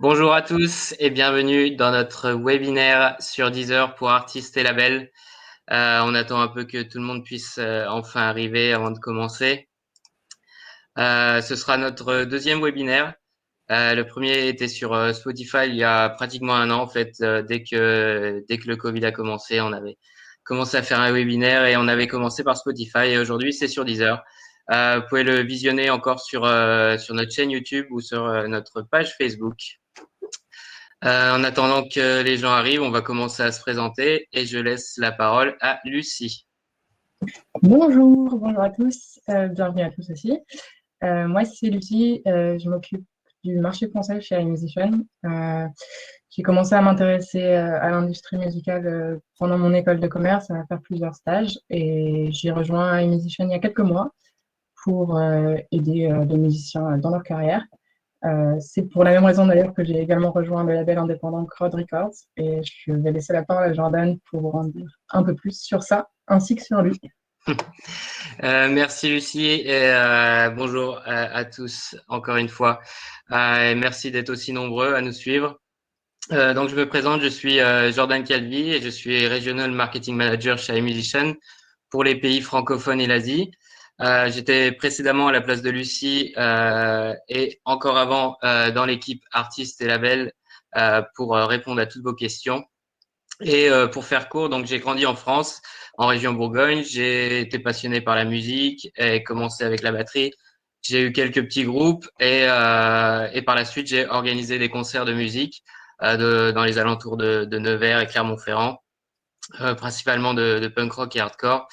Bonjour à tous et bienvenue dans notre webinaire sur Deezer pour artistes et labels. On attend un peu que tout le monde puisse enfin arriver avant de commencer. Ce sera notre deuxième webinaire. Le premier était sur Spotify il y a pratiquement un an en fait. Dès que le Covid a commencé, on avait commencé à faire un webinaire et on avait commencé par Spotify et aujourd'hui c'est sur Deezer. Vous pouvez le visionner encore sur notre chaîne YouTube ou sur notre page Facebook. En attendant que les gens arrivent, on va commencer à se présenter et je laisse la parole à Lucie. Bonjour à tous, bienvenue à tous aussi. Moi, c'est Lucie, je m'occupe du marché français chez iMusician. J'ai commencé à m'intéresser à l'industrie musicale pendant mon école de commerce, à faire plusieurs stages et j'ai rejoint iMusician il y a quelques mois pour aider des musiciens dans leur carrière. C'est pour la même raison d'ailleurs que j'ai également rejoint le label indépendant Crowd Records et je vais laisser la parole à Jordan pour en dire un peu plus sur ça ainsi que sur lui. Merci Lucie et bonjour à tous encore une fois. Et merci d'être aussi nombreux à nous suivre. Donc je me présente, je suis Jordan Calvi et je suis Regional Marketing Manager chez iMusician pour les pays francophones et l'Asie. J'étais précédemment à la place de Lucie et encore avant dans l'équipe artistes et labels pour répondre à toutes vos questions. Et pour faire court, donc j'ai grandi en France, en région Bourgogne. J'ai été passionné par la musique et commencé avec la batterie. J'ai eu quelques petits groupes et par la suite j'ai organisé des concerts de musique dans les alentours de Nevers et Clermont-Ferrand, principalement de punk rock et hardcore.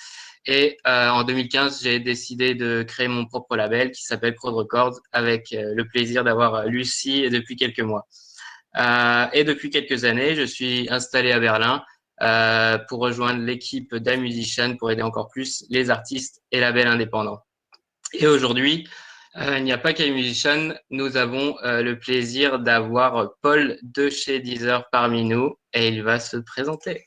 Et en 2015, j'ai décidé de créer mon propre label qui s'appelle Crowd Records avec le plaisir d'avoir Lucie depuis quelques mois. Et depuis quelques années, je suis installé à Berlin pour rejoindre l'équipe d'iMusician pour aider encore plus les artistes et labels indépendants. Et aujourd'hui, il n'y a pas qu'iMusician, nous avons le plaisir d'avoir Paul de chez Deezer parmi nous et il va se présenter.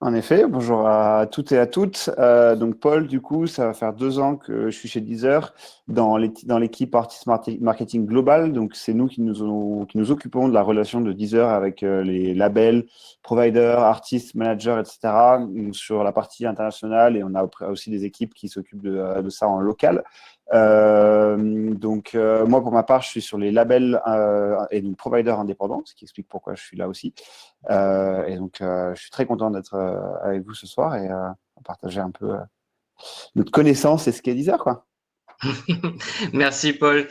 En effet, bonjour à toutes et à toutes. Donc Paul, du coup, ça va faire 2 ans que je suis chez Deezer dans l'équipe Artist Marketing Global. Donc c'est nous qui nous occupons de la relation de Deezer avec les labels, providers, artistes, managers, etc. sur la partie internationale et on a aussi des équipes qui s'occupent de ça en local. Moi, pour ma part, je suis sur les labels et donc providers indépendants, ce qui explique pourquoi je suis là aussi. Je suis très content d'être avec vous ce soir et partager un peu notre connaissance et ce qu'est Deezer, quoi. Merci Paul.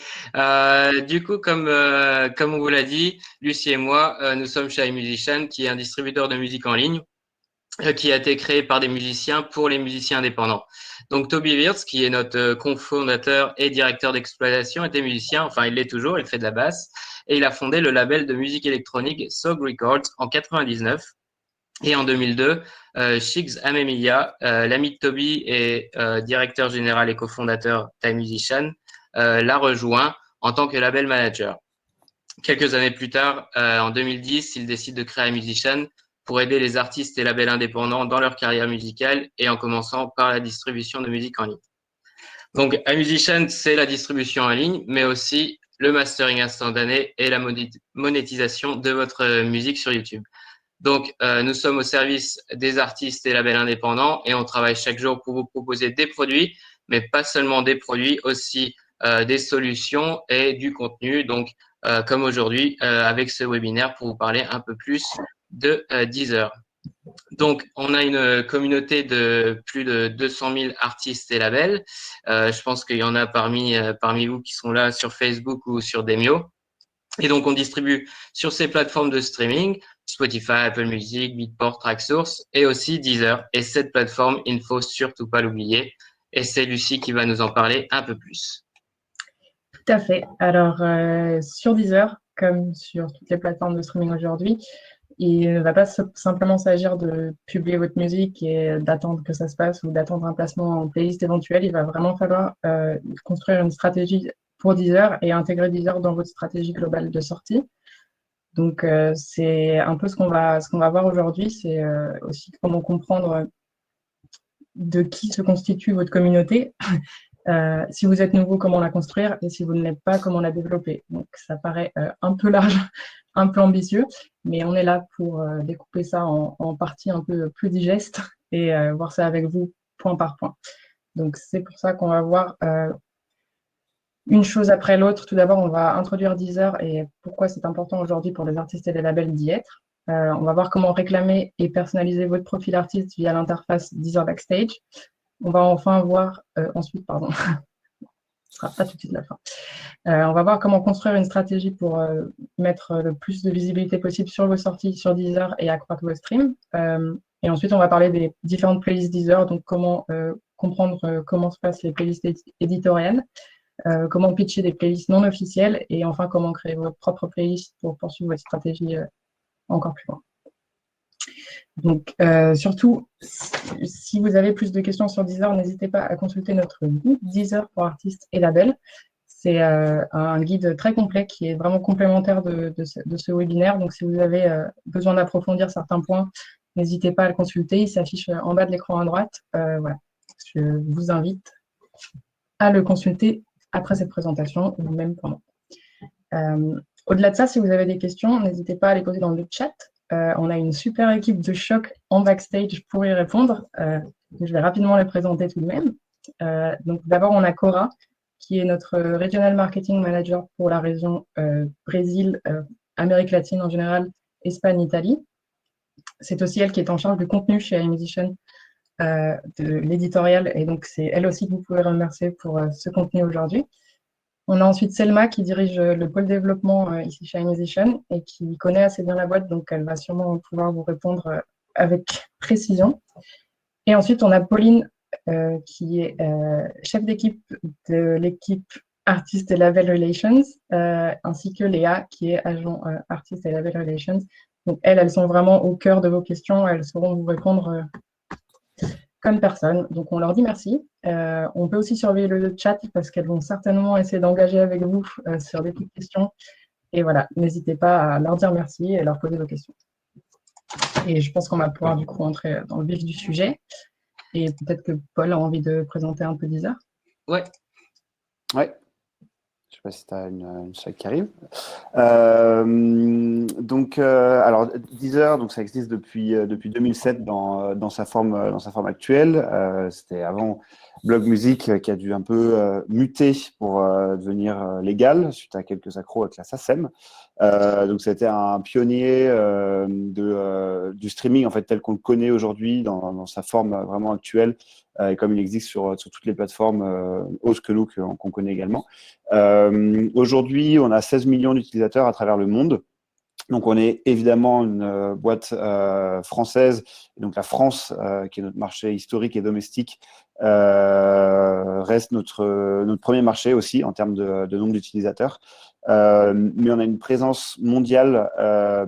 Du coup, comme on vous l'a dit, Lucie et moi, nous sommes chez iMusician, qui est un distributeur de musique en ligne, qui a été créé par des musiciens pour les musiciens indépendants. Donc Toby Wirtz, qui est notre cofondateur et directeur d'exploitation, était musicien, enfin il l'est toujours, il fait de la basse, et il a fondé le label de musique électronique Sog Records en 99. Et en 2002, Shiggs Amemiya, l'ami de Toby et directeur général et cofondateur d'iMusician, l'a rejoint en tant que label manager. Quelques années plus tard, en 2010, il décide de créer iMusician pour aider les artistes et labels indépendants dans leur carrière musicale et en commençant par la distribution de musique en ligne. Donc, iMusician, c'est la distribution en ligne, mais aussi le mastering instantané et la monétisation de votre musique sur YouTube. Donc, nous sommes au service des artistes et labels indépendants et on travaille chaque jour pour vous proposer des produits, mais pas seulement des produits, aussi des solutions et du contenu. Donc, comme aujourd'hui, avec ce webinaire pour vous parler un peu plus de Deezer. Donc, on a une communauté de plus de 200 000 artistes et labels. Je pense qu'il y en a parmi vous qui sont là sur Facebook ou sur Demio. Et donc, on distribue sur ces plateformes de streaming, Spotify, Apple Music, Beatport, Tracksource et aussi Deezer. Et cette plateforme, il ne faut surtout pas l'oublier. Et c'est Lucie qui va nous en parler un peu plus. Tout à fait. Alors, sur Deezer, comme sur toutes les plateformes de streaming aujourd'hui, il ne va pas simplement s'agir de publier votre musique et d'attendre que ça se passe ou d'attendre un placement en playlist éventuel. Il va vraiment falloir construire une stratégie pour Deezer et intégrer Deezer dans votre stratégie globale de sortie. Donc, c'est un peu ce qu'on va voir aujourd'hui. C'est aussi comment comprendre de qui se constitue votre communauté Si vous êtes nouveau, comment la construire, et si vous ne l'êtes pas, comment la développer. Donc, ça paraît un peu large, un peu ambitieux, mais on est là pour découper ça en parties un peu plus digestes et voir ça avec vous point par point. Donc, c'est pour ça qu'on va voir une chose après l'autre. Tout d'abord, on va introduire Deezer et pourquoi c'est important aujourd'hui pour les artistes et les labels d'y être. On va voir comment réclamer et personnaliser votre profil artiste via l'interface Deezer Backstage. On va enfin voir, ensuite, pardon, ce sera pas tout de suite la fin. On va voir comment construire une stratégie pour mettre le plus de visibilité possible sur vos sorties sur Deezer et accroître vos streams. Et ensuite, on va parler des différentes playlists Deezer, donc comment comprendre comment se passent les playlists éditoriales, comment pitcher des playlists non officielles et enfin comment créer votre propre playlist pour poursuivre votre stratégie encore plus loin. Donc, surtout, si vous avez plus de questions sur Deezer, n'hésitez pas à consulter notre guide Deezer pour artistes et labels. C'est un guide très complet qui est vraiment complémentaire de ce webinaire. Donc, si vous avez besoin d'approfondir certains points, n'hésitez pas à le consulter. Il s'affiche en bas de l'écran à droite. Voilà. Je vous invite à le consulter après cette présentation ou même pendant. Au-delà de ça, si vous avez des questions, n'hésitez pas à les poser dans le chat. On a une super équipe de choc en backstage pour y répondre. Je vais rapidement les présenter tout de même. Donc, d'abord, on a Cora, qui est notre Regional Marketing Manager pour la région Brésil, Amérique latine en général, Espagne, Italie. C'est aussi elle qui est en charge du contenu chez iMusician, de l'éditorial, et donc c'est elle aussi que vous pouvez remercier pour ce contenu aujourd'hui. On a ensuite Selma qui dirige le pôle développement ici chez iMusician et qui connaît assez bien la boîte, donc elle va sûrement pouvoir vous répondre avec précision. Et ensuite, on a Pauline qui est chef d'équipe de l'équipe Artist et Label Relations, ainsi que Léa qui est agent Artist et Label Relations. Donc elles sont vraiment au cœur de vos questions, elles sauront vous répondre comme personne. Donc on leur dit merci. On peut aussi surveiller le chat parce qu'elles vont certainement essayer d'engager avec vous sur des petites questions. Et voilà, n'hésitez pas à leur dire merci et leur poser vos questions. Et je pense qu'on va pouvoir du coup entrer dans le vif du sujet. Et peut-être que Paul a envie de présenter un peu Deezer. Ouais. Ouais. Je ne sais pas si tu as une slide qui arrive. Alors Deezer, donc ça existe depuis 2007 dans sa forme actuelle. C'était avant Blog Music qui a dû un peu muter pour devenir légal suite à quelques accros avec la SACEM. Donc c'était un pionnier du streaming en fait tel qu'on le connaît aujourd'hui dans sa forme vraiment actuelle et comme il existe sur toutes les plateformes autres que nous qu'on connaît également. Aujourd'hui, on a 16 millions d'utilisateurs à travers le monde. Donc, on est évidemment une boîte française. Et donc, la France, qui est notre marché historique et domestique, reste notre premier marché aussi en termes de nombre d'utilisateurs. Mais on a une présence mondiale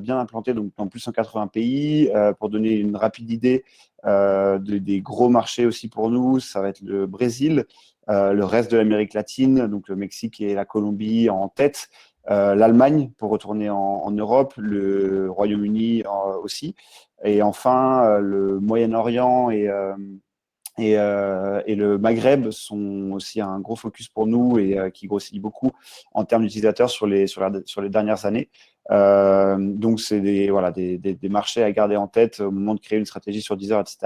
bien implantée, donc dans plus de 180 pays. Pour donner une rapide idée des gros marchés aussi pour nous, ça va être le Brésil, le reste de l'Amérique latine, donc le Mexique et la Colombie en tête. L'Allemagne pour retourner en Europe, le Royaume-Uni aussi, et enfin le Moyen-Orient et le Maghreb sont aussi un gros focus pour nous et qui grossit beaucoup en termes d'utilisateurs sur les dernières années. Donc, c'est des marchés à garder en tête au moment de créer une stratégie sur Deezer, etc.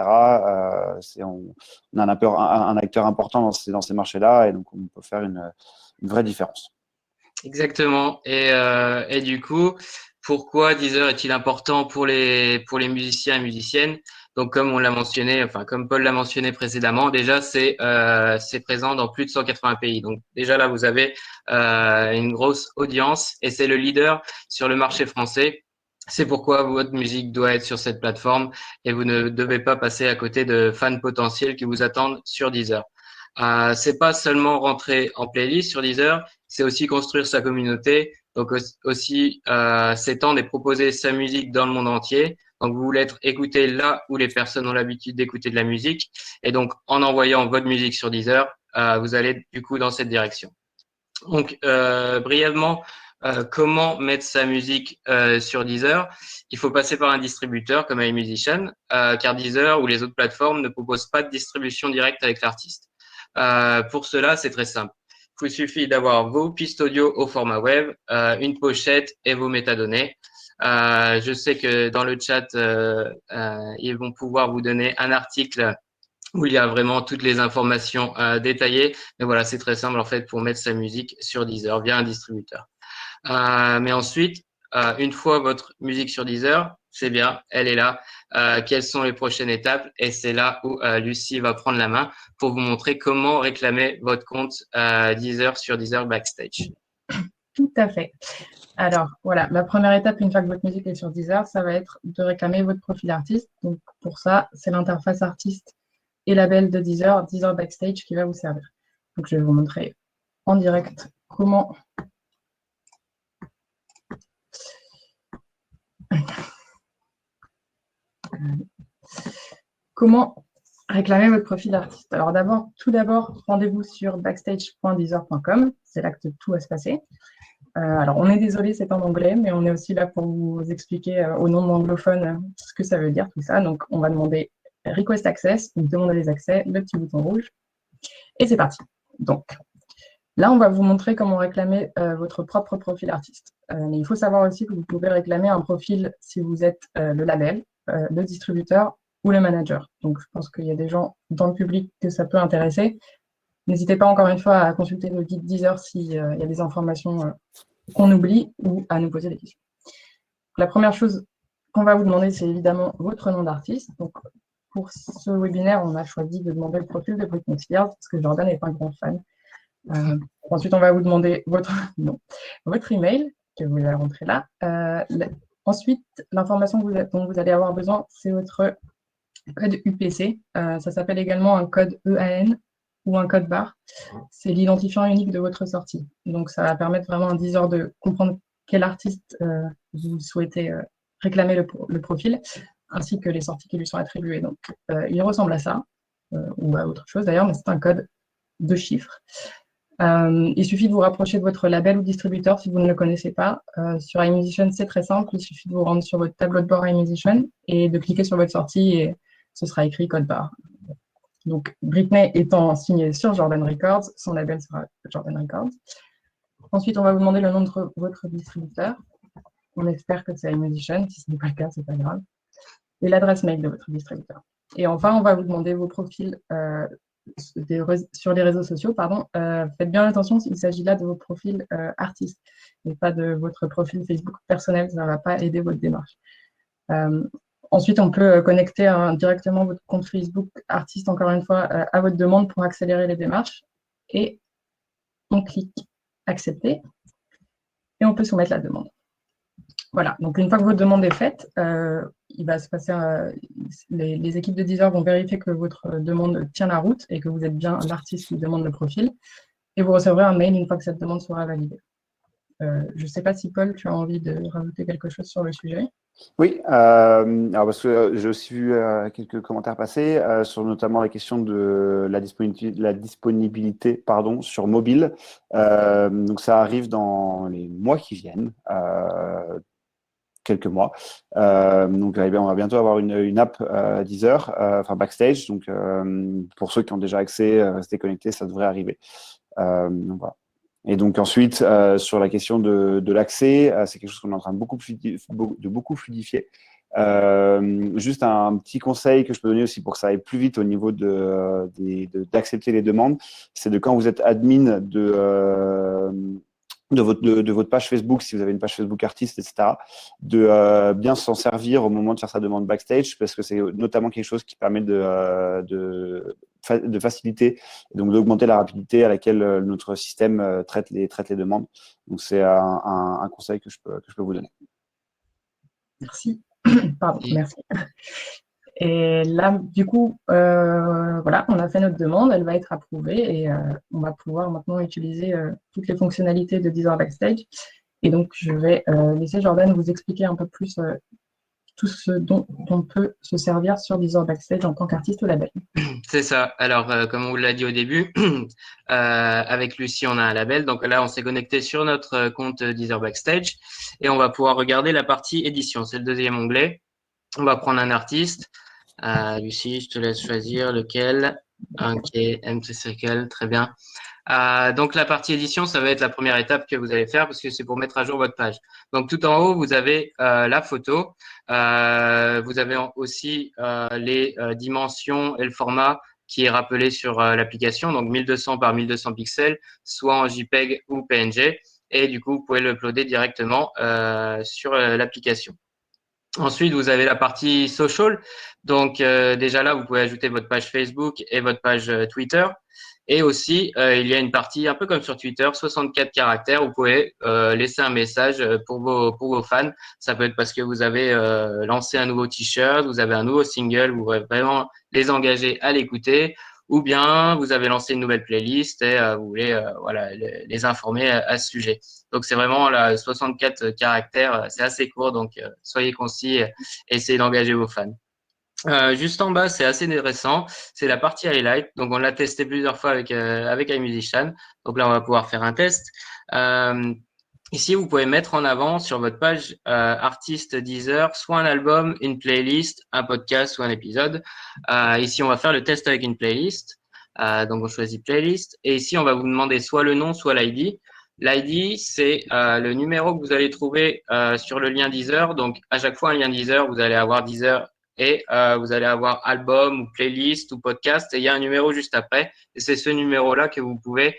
On a un acteur important dans ces marchés-là et donc on peut faire une vraie différence. Exactement. Et du coup, pourquoi Deezer est-il important pour les musiciens et musiciennes? Donc, comme on l'a mentionné, enfin comme Paul l'a mentionné précédemment, déjà c'est présent dans plus de 180 pays. Donc déjà là, vous avez une grosse audience et c'est le leader sur le marché français. C'est pourquoi votre musique doit être sur cette plateforme et vous ne devez pas passer à côté de fans potentiels qui vous attendent sur Deezer. C'est pas seulement rentrer en playlist sur Deezer, c'est aussi construire sa communauté, donc aussi s'étendre et proposer sa musique dans le monde entier. Donc vous voulez être écouté là où les personnes ont l'habitude d'écouter de la musique, et donc en envoyant votre musique sur Deezer, vous allez du coup dans cette direction. Donc brièvement, comment mettre sa musique sur Deezer? Il faut passer par un distributeur comme iMusician, car Deezer ou les autres plateformes ne proposent pas de distribution directe avec l'artiste. Pour cela, c'est très simple. Il vous suffit d'avoir vos pistes audio au format web, une pochette et vos métadonnées. Je sais que dans le chat, ils vont pouvoir vous donner un article où il y a vraiment toutes les informations détaillées. Mais voilà, c'est très simple en fait pour mettre sa musique sur Deezer via un distributeur. Mais ensuite, une fois votre musique sur Deezer, c'est bien, elle est là. Quelles sont les prochaines étapes? Et c'est là où Lucie va prendre la main pour vous montrer comment réclamer votre compte Deezer sur Deezer Backstage. Tout à fait. Alors, voilà, la première étape, une fois que votre musique est sur Deezer, ça va être de réclamer votre profil artiste. Donc, pour ça, c'est l'interface artiste et label de Deezer, Deezer Backstage, qui va vous servir. Donc, je vais vous montrer en direct comment réclamer votre profil artiste. Alors, tout d'abord, rendez-vous sur backstage.deezer.com. C'est là que tout va se passer. Alors, on est désolé, c'est en anglais, mais on est aussi là pour vous expliquer au nom de l'anglophone ce que ça veut dire, tout ça. Donc, on va demander Request Access, donc demander les accès, le petit bouton rouge, et c'est parti. Donc, là, on va vous montrer comment réclamer votre propre profil artiste. Mais il faut savoir aussi que vous pouvez réclamer un profil si vous êtes le label, le distributeur ou le manager. Donc, je pense qu'il y a des gens dans le public que ça peut intéresser. N'hésitez pas encore une fois à consulter le guide Deezer s'il y a des informations qu'on oublie ou à nous poser des questions. La première chose qu'on va vous demander, c'est évidemment votre nom d'artiste. Donc, pour ce webinaire, on a choisi de demander le profil de Britney Spears parce que Jordan n'est pas un grand fan. Ensuite, on va vous demander votre email que vous allez rentrer là. Ensuite, l'information dont vous allez avoir besoin, c'est votre code UPC. Ça s'appelle également un code EAN ou un code barre. C'est l'identifiant unique de votre sortie. Donc, ça va permettre vraiment à Deezer de comprendre quel artiste vous souhaitez réclamer le profil, ainsi que les sorties qui lui sont attribuées. Donc, il ressemble à ça, ou à autre chose d'ailleurs, mais c'est un code de chiffres. Il suffit de vous rapprocher de votre label ou distributeur si vous ne le connaissez pas. Sur iMusician, c'est très simple. Il suffit de vous rendre sur votre tableau de bord iMusician et de cliquer sur votre sortie et ce sera écrit code barre. Donc, Britney étant signée sur Jordan Records, son label sera Jordan Records. Ensuite, on va vous demander le nom de votre distributeur. On espère que c'est iMusician. Si ce n'est pas le cas, c'est pas grave. Et l'adresse mail de votre distributeur. Et enfin, on va vous demander vos profils sur les réseaux sociaux. Faites bien attention s'il s'agit là de vos profils artistes et pas de votre profil Facebook personnel. Ça ne va pas aider votre démarche. Ensuite, on peut connecter directement votre compte Facebook artiste, encore une fois, à votre demande pour accélérer les démarches. Et on clique accepter et on peut soumettre la demande. Voilà, donc une fois que votre demande est faite, il va se passer, les équipes de Deezer vont vérifier que votre demande tient la route et que vous êtes bien l'artiste qui demande le profil. Et vous recevrez un mail une fois que cette demande sera validée. Je ne sais pas si Paul, tu as envie de rajouter quelque chose sur le sujet. Oui, alors parce que j'ai aussi vu quelques commentaires passer sur notamment la question de la disponibilité sur mobile. Donc ça arrive dans les mois qui viennent, quelques mois. Donc on va bientôt avoir une app Deezer, Backstage. Donc pour ceux qui ont déjà accès, restez connectés, ça devrait arriver. Donc voilà. Et donc ensuite, sur la question de l'accès, c'est quelque chose qu'on est en train de beaucoup fluidifier. Juste un petit conseil que je peux donner aussi pour que ça aille plus vite au niveau d'accepter les demandes, c'est de quand vous êtes admin de votre page Facebook, si vous avez une page Facebook artiste, etc., de bien s'en servir au moment de faire sa demande backstage, parce que c'est notamment quelque chose qui permet de faciliter, donc d'augmenter la rapidité à laquelle notre système traite les demandes. Donc, c'est un conseil que je peux vous donner. Merci. Pardon, merci. Et là, du coup, voilà, on a fait notre demande, elle va être approuvée et on va pouvoir maintenant utiliser toutes les fonctionnalités de Deezer Backstage. Et donc, je vais laisser Jordan vous expliquer un peu plus tout ce dont on peut se servir sur Deezer Backstage en tant qu'artiste au label. C'est ça. Alors, comme on vous l'a dit au début, avec Lucie, on a un label. Donc là, on s'est connecté sur notre compte Deezer Backstage et on va pouvoir regarder la partie édition. C'est le deuxième onglet. On va prendre un artiste. Lucie, je te laisse choisir lequel. Ok, MC Circle, très bien. Donc la partie édition, ça va être la première étape que vous allez faire parce que c'est pour mettre à jour votre page. Donc tout en haut, vous avez la photo. Vous avez aussi les dimensions et le format qui est rappelé sur l'application, donc 1200 par 1200 pixels, soit en JPEG ou PNG. Et du coup, vous pouvez l'uploader directement sur l'application. Ensuite, vous avez la partie social. Donc, déjà là, vous pouvez ajouter votre page Facebook et votre page Twitter. Et aussi, il y a une partie un peu comme sur Twitter, 64 caractères. Vous pouvez laisser un message pour vos fans. Ça peut être parce que vous avez lancé un nouveau t-shirt, vous avez un nouveau single, vous voulez vraiment les engager à l'écouter, ou bien vous avez lancé une nouvelle playlist et vous voulez voilà, les informer à ce sujet. Donc, c'est vraiment là, 64 caractères. C'est assez court, donc soyez concis et essayez d'engager vos fans. Juste en bas, c'est assez récent. C'est la partie highlight. Donc, on l'a testé plusieurs fois avec iMusician. Donc là, on va pouvoir faire un test. Euh, Ici, vous pouvez mettre en avant sur votre page artiste Deezer soit un album, une playlist, un podcast ou un épisode. Ici, on va faire le test avec une playlist. Donc, on choisit playlist. Et ici, on va vous demander soit le nom, soit l'ID. L'ID, c'est le numéro que vous allez trouver sur le lien Deezer. Donc, à chaque fois, un lien Deezer, vous allez avoir Deezer et vous allez avoir album ou playlist ou podcast. Et il y a un numéro juste après. Et c'est ce numéro-là que vous pouvez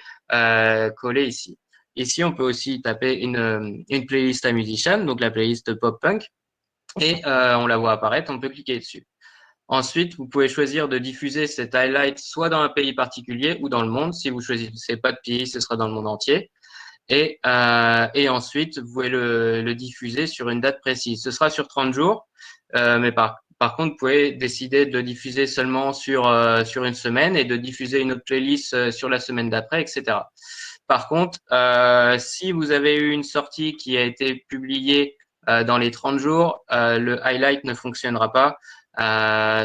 coller ici. Ici, on peut aussi taper une playlist à musician, donc la playlist pop-punk, et on la voit apparaître, on peut cliquer dessus. Ensuite, vous pouvez choisir de diffuser cet highlight soit dans un pays particulier ou dans le monde. Si vous choisissez pas de pays, ce sera dans le monde entier. Et ensuite, vous pouvez le diffuser sur une date précise. Ce sera sur 30 jours, mais par contre, vous pouvez décider de diffuser seulement sur une semaine et de diffuser une autre playlist sur la semaine d'après, etc. Par contre, si vous avez eu une sortie qui a été publiée dans les 30 jours, le highlight ne fonctionnera pas.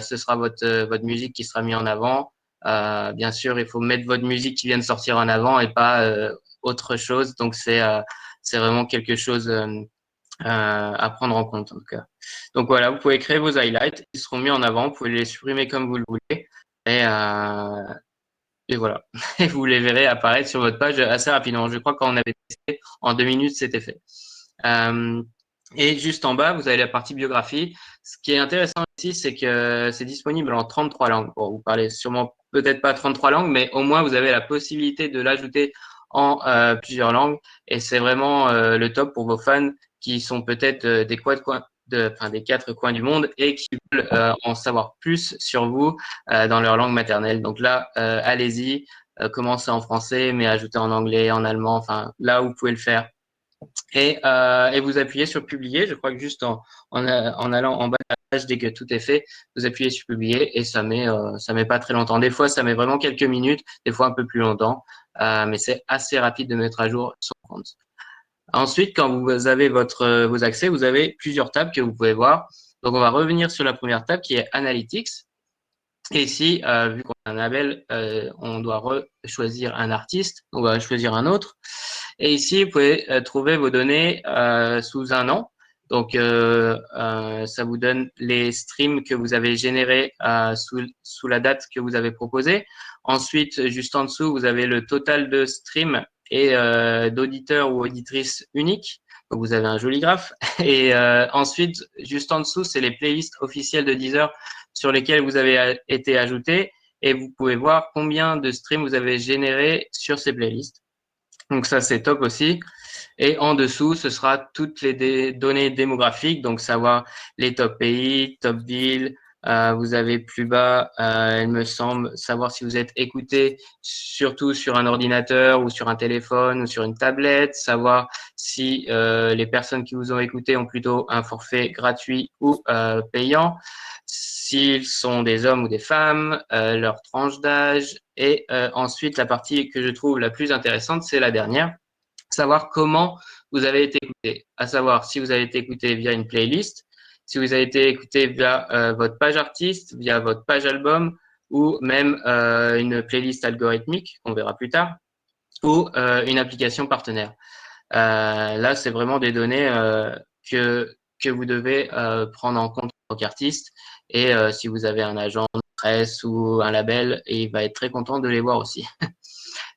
Ce sera votre musique qui sera mise en avant. Bien sûr, il faut mettre votre musique qui vient de sortir en avant et pas autre chose. Donc, c'est vraiment quelque chose à prendre en compte, en tout cas. Donc, voilà, vous pouvez créer vos highlights. Ils seront mis en avant. Vous pouvez les supprimer comme vous le voulez. Et voilà. Et vous les verrez apparaître sur votre page assez rapidement. Je crois qu'on avait testé, en 2 minutes, c'était fait. Euh, et juste en bas, vous avez la partie biographie. Ce qui est intéressant ici, c'est que c'est disponible en 33 langues. Bon, vous parlez sûrement peut-être pas 33 langues, mais au moins vous avez la possibilité de l'ajouter en plusieurs langues. Et c'est vraiment le top pour vos fans qui sont peut-être des 4 coins du monde et qui veulent en savoir plus sur vous dans leur langue maternelle. Donc là, allez-y, commencez en français, mais ajoutez en anglais, en allemand. Enfin, là, vous pouvez le faire et vous appuyez sur publier. Je crois que juste en allant en bas de la page, dès que tout est fait, vous appuyez sur publier et ça met pas très longtemps. Des fois, ça met vraiment quelques minutes, des fois un peu plus longtemps, mais c'est assez rapide de mettre à jour son compte. Ensuite, quand vous avez vos accès, vous avez plusieurs tables que vous pouvez voir. Donc, on va revenir sur la première table qui est Analytics. Et ici, vu qu'on a un label, on doit choisir un artiste, on va choisir un autre. Et ici, vous pouvez trouver vos données sous un an. Donc, ça vous donne les streams que vous avez générés sous la date que vous avez proposée. Ensuite, juste en dessous, vous avez le total de streams et d'auditeurs ou auditrices uniques. Donc, vous avez un joli graphe. Et ensuite, juste en dessous, c'est les playlists officielles de Deezer sur lesquelles vous avez été ajouté. Et vous pouvez voir combien de streams vous avez généré sur ces playlists. Donc ça, c'est top aussi. Et en dessous, ce sera toutes les données démographiques, donc savoir les top pays, top villes. Vous avez plus bas, il me semble, savoir si vous êtes écouté surtout sur un ordinateur ou sur un téléphone ou sur une tablette, savoir si les personnes qui vous ont écouté ont plutôt un forfait gratuit ou payant, s'ils sont des hommes ou des femmes, leur tranche d'âge. Et ensuite, la partie que je trouve la plus intéressante, c'est la dernière, savoir comment vous avez été écouté, à savoir si vous avez été écouté via une playlist, si vous avez été écouté via votre page artiste, via votre page album ou même une playlist algorithmique, qu'on verra plus tard, ou une application partenaire. Là, c'est vraiment des données que vous devez prendre en compte en tant qu'artiste. Et si vous avez un agent, presse ou un label et il va être très content de les voir aussi.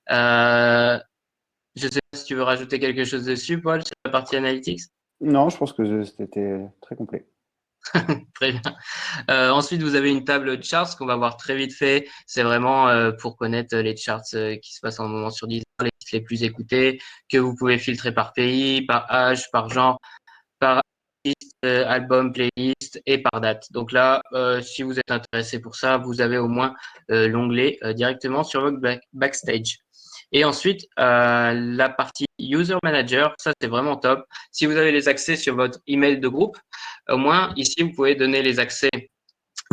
Je ne sais pas si tu veux rajouter quelque chose dessus, Paul, sur la partie analytics. Non, je pense que c'était très complet. Très bien. Ensuite, vous avez une table de charts qu'on va voir très vite fait. C'est vraiment pour connaître les charts qui se passent en ce moment sur Deezer, les titres les plus écoutés, que vous pouvez filtrer par pays, par âge, par genre, par artiste, album, playlist et par date. Donc là, si vous êtes intéressé pour ça, vous avez au moins l'onglet directement sur votre backstage. Et ensuite, la partie User Manager, ça c'est vraiment top. Si vous avez les accès sur votre email de groupe, au moins ici, vous pouvez donner les accès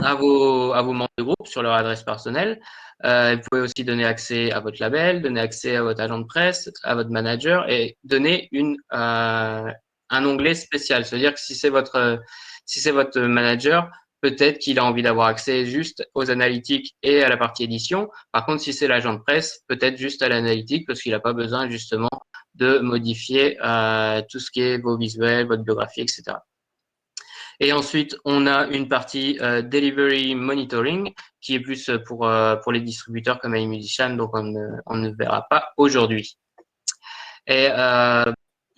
à vos membres de groupe sur leur adresse personnelle. Vous pouvez aussi donner accès à votre label, donner accès à votre agent de presse, à votre manager et donner un onglet spécial. C'est-à-dire que si c'est votre manager, peut-être qu'il a envie d'avoir accès juste aux analytiques et à la partie édition. Par contre, si c'est l'agent de presse, peut-être juste à l'analytique parce qu'il n'a pas besoin justement de modifier tout ce qui est vos visuels, votre biographie, etc. Et ensuite, on a une partie Delivery Monitoring qui est plus pour les distributeurs comme iMusician, donc on ne verra pas aujourd'hui. Et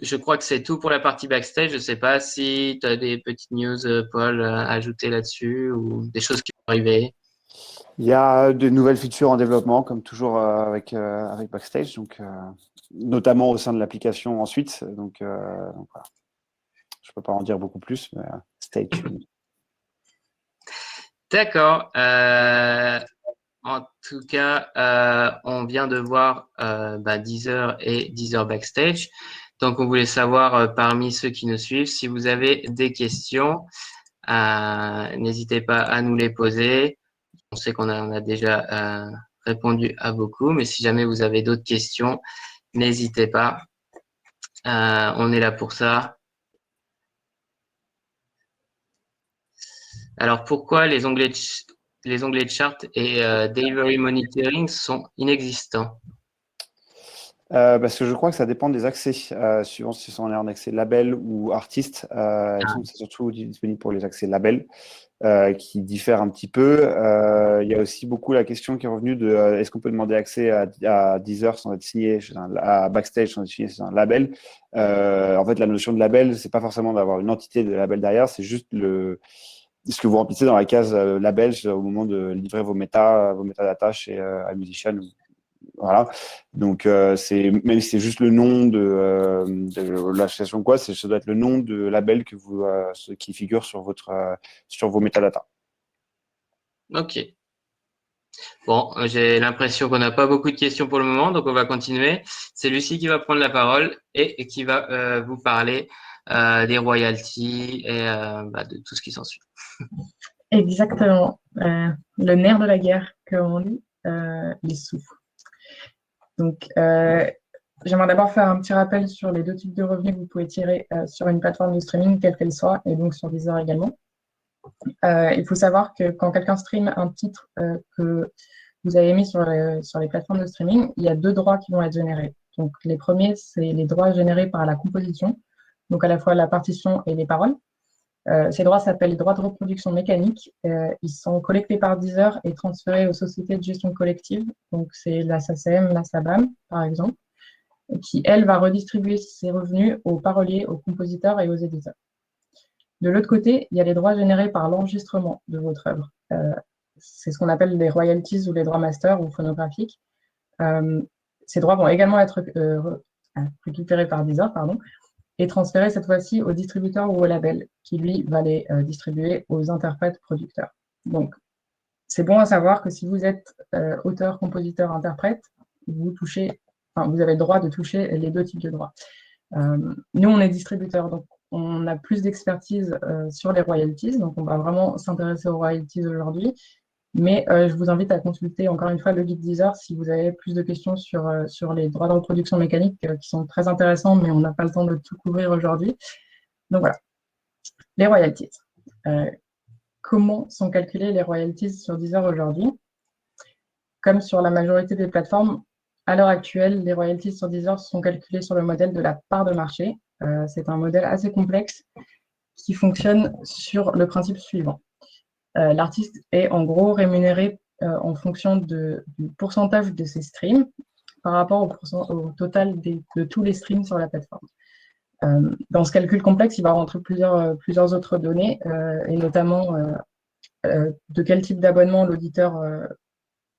je crois que c'est tout pour la partie backstage. Je ne sais pas si tu as des petites news, Paul, à ajouter là-dessus ou des choses qui vont arriver. Il y a de nouvelles features en développement, comme toujours avec Backstage, donc, notamment au sein de l'application ensuite. Donc voilà. Je ne peux pas en dire beaucoup plus, mais stay tuned. D'accord. En tout cas, on vient de voir Deezer et Deezer Backstage. Donc, on voulait savoir parmi ceux qui nous suivent, si vous avez des questions, n'hésitez pas à nous les poser. On sait qu'on a déjà répondu à beaucoup, mais si jamais vous avez d'autres questions, n'hésitez pas. On est là pour ça. Alors, pourquoi les onglets de chart et delivery monitoring sont inexistants? Parce que je crois que ça dépend des accès, suivant si on est en accès label ou artiste. Il me semble que c'est surtout disponible pour les accès label, qui diffèrent un petit peu. Il y a aussi beaucoup la question qui est revenue de est-ce qu'on peut demander accès à Deezer sans être signé à Backstage sans être signé chez un label. En fait, la notion de label, c'est pas forcément d'avoir une entité de label derrière, c'est juste ce que vous remplissez dans la case label au moment de livrer vos métadatas chez iMusician. Voilà. Donc, même si c'est juste le nom de l'association, quoi, ça doit être le nom de label qui figure sur vos métadatas. Ok. Bon, j'ai l'impression qu'on n'a pas beaucoup de questions pour le moment, donc on va continuer. C'est Lucie qui va prendre la parole et qui va vous parler des royalties et de tout ce qui s'ensuit. Exactement. Le nerf de la guerre, comme on dit, les sous. Donc, j'aimerais d'abord faire un petit rappel sur les deux types de revenus que vous pouvez tirer sur une plateforme de streaming, quelle qu'elle soit, et donc sur Deezer également. Il faut savoir que quand quelqu'un stream un titre que vous avez mis sur les plateformes de streaming, il y a deux droits qui vont être générés. Donc, les premiers, c'est les droits générés par la composition, donc à la fois la partition et les paroles. Ces droits s'appellent les droits de reproduction mécanique. Ils sont collectés par Deezer et transférés aux sociétés de gestion collective. Donc, c'est la SACEM, la SABAM, par exemple, qui, elle, va redistribuer ses revenus aux paroliers, aux compositeurs et aux éditeurs. De l'autre côté, il y a les droits générés par l'enregistrement de votre œuvre. C'est ce qu'on appelle les royalties ou les droits master ou phonographiques. Ces droits vont également être récupérés par Deezer, et transférés cette fois-ci au distributeur ou au label, qui lui va les distribuer aux interprètes producteurs. Donc, c'est bon à savoir que si vous êtes auteur, compositeur, interprète, vous avez le droit de toucher les deux types de droits. Nous, on est distributeur, donc on a plus d'expertise sur les royalties, donc on va vraiment s'intéresser aux royalties aujourd'hui. Mais je vous invite à consulter encore une fois le guide Deezer si vous avez plus de questions sur les droits de reproduction mécanique qui sont très intéressants, mais on n'a pas le temps de tout couvrir aujourd'hui. Donc voilà, les royalties. Comment sont calculées les royalties sur Deezer aujourd'hui? Comme sur la majorité des plateformes, à l'heure actuelle, les royalties sur Deezer sont calculées sur le modèle de la part de marché. C'est un modèle assez complexe qui fonctionne sur le principe suivant. l'artiste est en gros rémunéré en fonction du pourcentage de ses streams par rapport au total de tous les streams sur la plateforme. Dans ce calcul complexe, il va rentrer plusieurs autres données, et notamment de quel type d'abonnement l'auditeur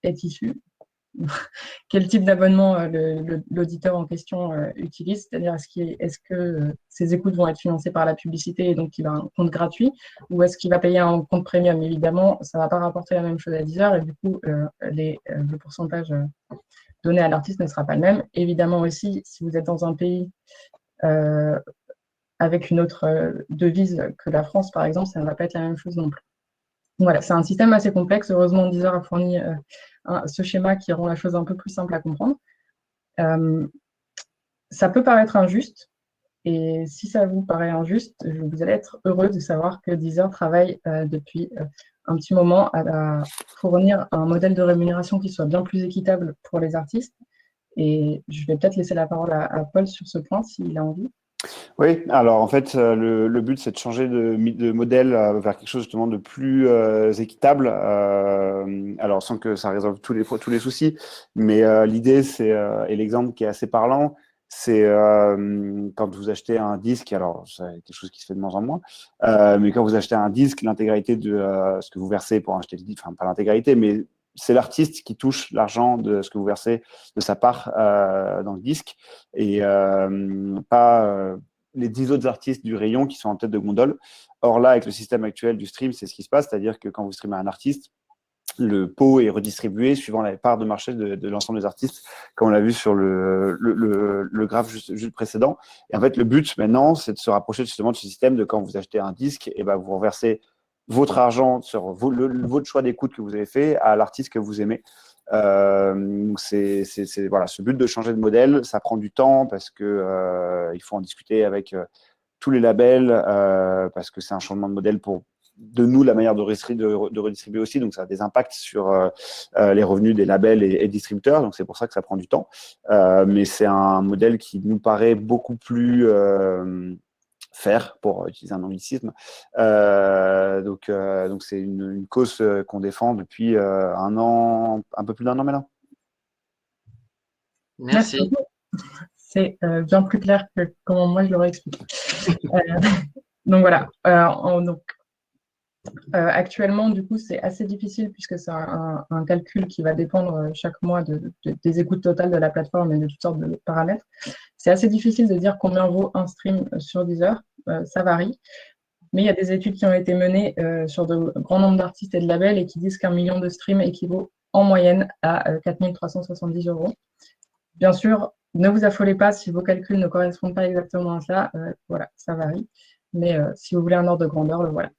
est issu, quel type d'abonnement l'auditeur en question utilise, c'est-à-dire est-ce que ses écoutes vont être financées par la publicité et donc il a un compte gratuit, ou est-ce qu'il va payer un compte premium. Évidemment, ça ne va pas rapporter la même chose à Deezer et du coup, le pourcentage donné à l'artiste ne sera pas le même. Évidemment aussi, si vous êtes dans un pays avec une autre devise que la France, par exemple, ça ne va pas être la même chose non plus. Voilà, c'est un système assez complexe. Heureusement, Deezer a fourni ce schéma qui rend la chose un peu plus simple à comprendre. Ça peut paraître injuste, et si ça vous paraît injuste, vous allez être heureux de savoir que Deezer travaille depuis un petit moment à fournir un modèle de rémunération qui soit bien plus équitable pour les artistes. Et je vais peut-être laisser la parole à Paul sur ce point, s'il a envie. Oui, alors en fait, le but, c'est de changer de modèle vers quelque chose justement de plus équitable. Alors sans que ça résolve tous les soucis, mais l'idée, et l'exemple qui est assez parlant, c'est quand vous achetez un disque, alors c'est quelque chose qui se fait de moins en moins, mais quand vous achetez un disque, l'intégralité de ce que vous versez pour acheter le disque, enfin pas l'intégralité, mais c'est l'artiste qui touche l'argent de ce que vous versez de sa part dans le disque, et pas les 10 autres artistes du rayon qui sont en tête de gondole. Or là, avec le système actuel du stream, c'est ce qui se passe, c'est-à-dire que quand vous streamez un artiste, le pot est redistribué suivant la part de marché de l'ensemble des artistes, comme on l'a vu sur le graphe juste précédent. Et en fait, le but maintenant, c'est de se rapprocher justement de ce système de quand vous achetez un disque, et ben, vous reversez votre argent sur votre choix d'écoute que vous avez fait à l'artiste que vous aimez. Donc voilà, ce but de changer de modèle, ça prend du temps parce que il faut en discuter avec tous les labels, parce que c'est un changement de modèle pour de nous la manière de redistribuer aussi, donc ça a des impacts sur les revenus des labels et distributeurs, donc c'est pour ça que ça prend du temps, mais c'est un modèle qui nous paraît beaucoup plus faire, pour utiliser un anglicisme. Donc c'est une cause qu'on défend depuis un an, un peu plus d'un an maintenant. Merci. C'est bien plus clair que comment moi je l'aurais expliqué. Donc voilà. Actuellement, du coup, c'est assez difficile puisque c'est un calcul qui va dépendre chaque mois des écoutes totales de la plateforme et de toutes sortes de paramètres. C'est assez difficile de dire combien vaut un stream sur Deezer. Ça varie. Mais il y a des études qui ont été menées sur de grands nombres d'artistes et de labels et qui disent qu'1 million de streams équivaut en moyenne à 4 370 €. Bien sûr, ne vous affolez pas si vos calculs ne correspondent pas exactement à ça. Voilà, ça varie. Mais si vous voulez un ordre de grandeur, le voilà.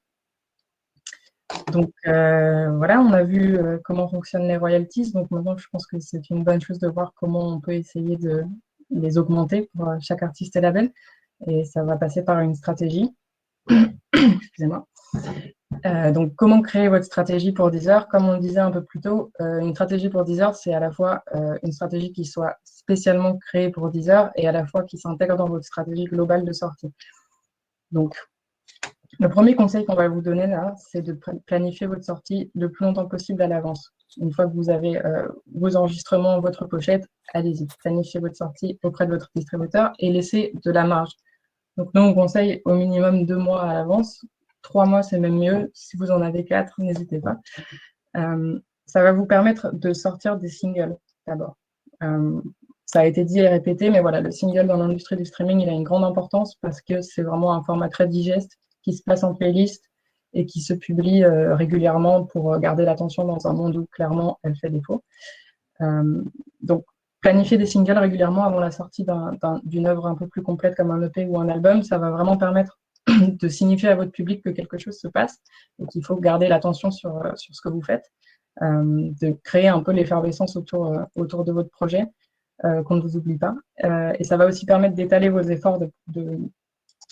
Donc voilà, on a vu comment fonctionnent les royalties. Donc maintenant, je pense que c'est une bonne chose de voir comment on peut essayer de les augmenter pour chaque artiste et label. Et ça va passer par une stratégie. Excusez-moi. Donc, comment créer votre stratégie pour Deezer? Comme on le disait un peu plus tôt, une stratégie pour Deezer, c'est à la fois une stratégie qui soit spécialement créée pour Deezer et à la fois qui s'intègre dans votre stratégie globale de sortie. Donc, le premier conseil qu'on va vous donner là, c'est de planifier votre sortie le plus longtemps possible à l'avance. Une fois que vous avez vos enregistrements, votre pochette, allez-y, planifiez votre sortie auprès de votre distributeur et laissez de la marge. Donc, nous, on conseille au minimum 2 mois à l'avance. 3 mois, c'est même mieux. Si vous en avez 4, n'hésitez pas. Ça va vous permettre de sortir des singles d'abord. Ça a été dit et répété, mais voilà, le single dans l'industrie du streaming, il a une grande importance parce que c'est vraiment un format très digeste qui se place en playlist et qui se publie régulièrement pour garder l'attention dans un monde où clairement elle fait défaut. Donc, planifier des singles régulièrement avant la sortie d'une œuvre un peu plus complète comme un EP ou un album, ça va vraiment permettre de signifier à votre public que quelque chose se passe et qu'il faut garder l'attention sur ce que vous faites, de créer un peu l'effervescence autour de votre projet, qu'on ne vous oublie pas. Et ça va aussi permettre d'étaler vos efforts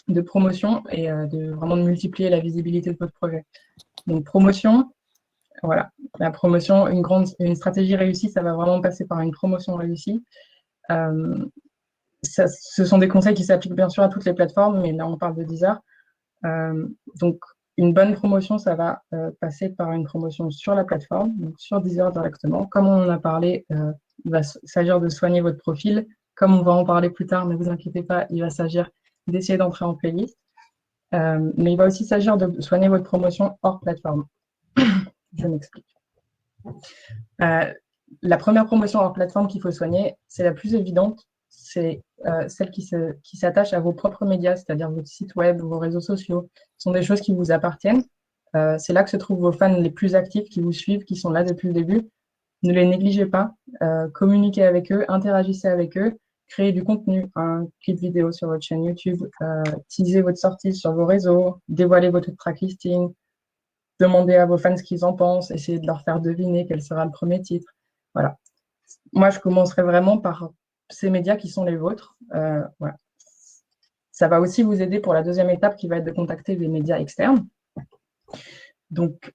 de promotion et vraiment de multiplier la visibilité de votre projet. Donc, promotion, voilà. La promotion, une stratégie réussie, ça va vraiment passer par une promotion réussie. Ce sont des conseils qui s'appliquent bien sûr à toutes les plateformes, mais là, on parle de Deezer. Donc, une bonne promotion, ça va passer par une promotion sur la plateforme, donc sur Deezer directement. Comme on en a parlé, il va s'agir de soigner votre profil. Comme on va en parler plus tard, ne vous inquiétez pas, il va s'agir d'essayer d'entrer en playlist. Mais il va aussi s'agir de soigner votre promotion hors plateforme. Je m'explique. La première promotion hors plateforme qu'il faut soigner, c'est la plus évidente, c'est celle qui s'attache à vos propres médias, c'est-à-dire votre site web, vos réseaux sociaux. Ce sont des choses qui vous appartiennent. C'est là que se trouvent vos fans les plus actifs, qui vous suivent, qui sont là depuis le début. Ne les négligez pas. Communiquez avec eux, interagissez avec eux, créez du contenu, un clip vidéo sur votre chaîne YouTube, teasez votre sortie sur vos réseaux, dévoilez votre tracklisting, demandez à vos fans ce qu'ils en pensent, essayez de leur faire deviner quel sera le premier titre. Voilà. Moi, je commencerai vraiment par ces médias qui sont les vôtres. Voilà. Ça va aussi vous aider pour la deuxième étape qui va être de contacter des médias externes. Donc,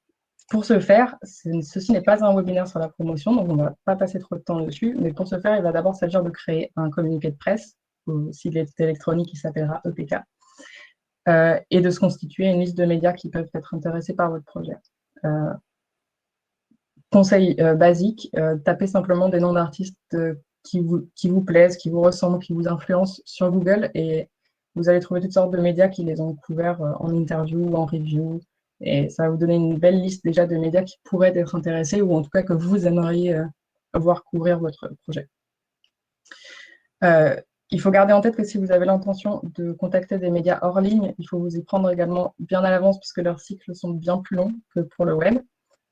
pour ce faire, ceci n'est pas un webinaire sur la promotion, donc on ne va pas passer trop de temps dessus, mais pour ce faire, il va d'abord s'agir de créer un communiqué de presse, ou s'il est électronique, il s'appellera EPK, et de se constituer une liste de médias qui peuvent être intéressés par votre projet. Conseil basique, tapez simplement des noms d'artistes qui vous plaisent, qui vous ressemblent, qui vous influencent sur Google, et vous allez trouver toutes sortes de médias qui les ont couverts en interview ou en review. Et ça va vous donner une belle liste déjà de médias qui pourraient être intéressés ou en tout cas que vous aimeriez voir couvrir votre projet. Il faut garder en tête que si vous avez l'intention de contacter des médias hors ligne, il faut vous y prendre également bien à l'avance parce que leurs cycles sont bien plus longs que pour le web.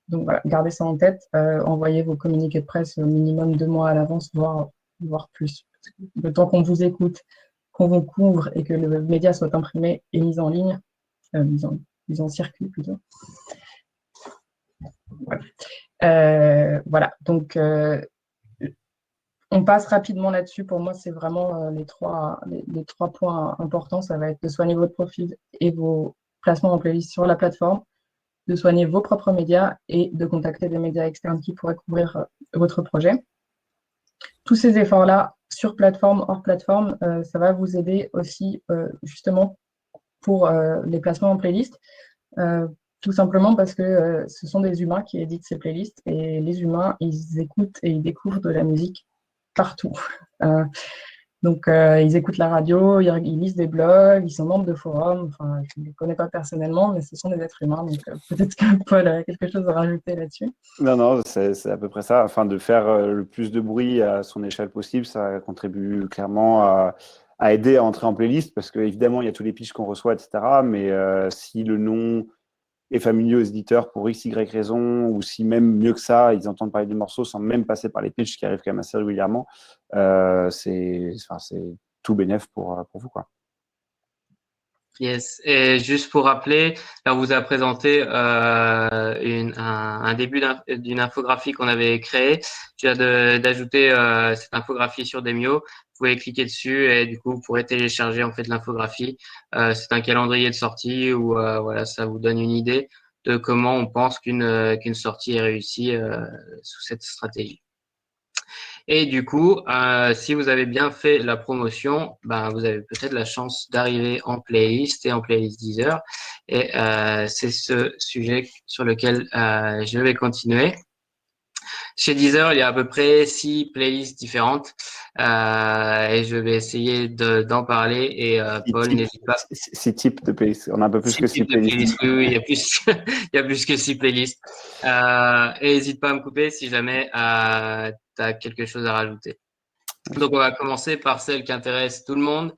Donc voilà, gardez ça en tête. Envoyez vos communiqués de presse au minimum 2 mois à l'avance, voire plus. Le temps qu'on vous écoute, qu'on vous couvre et que le média soit imprimé et mis en ligne, mis en circuit plutôt. Ouais. Voilà, donc on passe rapidement là-dessus. Pour moi, c'est vraiment les trois points importants. Ça va être de soigner votre profil et vos placements en playlist sur la plateforme, de soigner vos propres médias et de contacter des médias externes qui pourraient couvrir votre projet. Tous ces efforts-là, sur plateforme, hors plateforme, ça va vous aider aussi justement pour les placements en playlist. Tout simplement parce que ce sont des humains qui éditent ces playlists et les humains, ils écoutent et ils découvrent de la musique partout. Donc, ils écoutent la radio, ils lisent des blogs, ils sont membres de forums. Enfin, je ne les connais pas personnellement, mais ce sont des êtres humains. Donc, peut-être que Paul a quelque chose à rajouter là-dessus. Non, c'est à peu près ça. Afin de faire le plus de bruit à son échelle possible, ça contribue clairement à aider à entrer en playlist parce qu'évidemment, il y a tous les pitchs qu'on reçoit, etc. Mais si le nom est familier aux éditeurs pour X, Y raison, ou si même mieux que ça, ils entendent parler du morceau sans même passer par les pitchs qui arrivent quand même assez régulièrement, c'est tout bénef pour vous, quoi. Yes. Et juste pour rappeler, là, on vous a présenté un début d'une infographie qu'on avait créée. Je viens d'ajouter cette infographie sur Demio. Vous pouvez cliquer dessus et du coup, vous pourrez télécharger en fait l'infographie. C'est un calendrier de sortie où voilà, ça vous donne une idée de comment on pense qu'une sortie est réussie sous cette stratégie. Et du coup, si vous avez bien fait la promotion, ben, vous avez peut-être la chance d'arriver en playlist et en playlist Deezer. Et c'est ce sujet sur lequel je vais continuer. Chez Deezer, il y a à peu près 6 playlists différentes et je vais essayer d'en parler. Et Paul, n'hésite pas. 6 types de playlists. On a un peu plus que 6 playlists. Oui, il y a plus, il y a plus que 6 playlists. Et n'hésite pas à me couper si jamais tu as quelque chose à rajouter. Donc, on va commencer par celle qui intéresse tout le monde.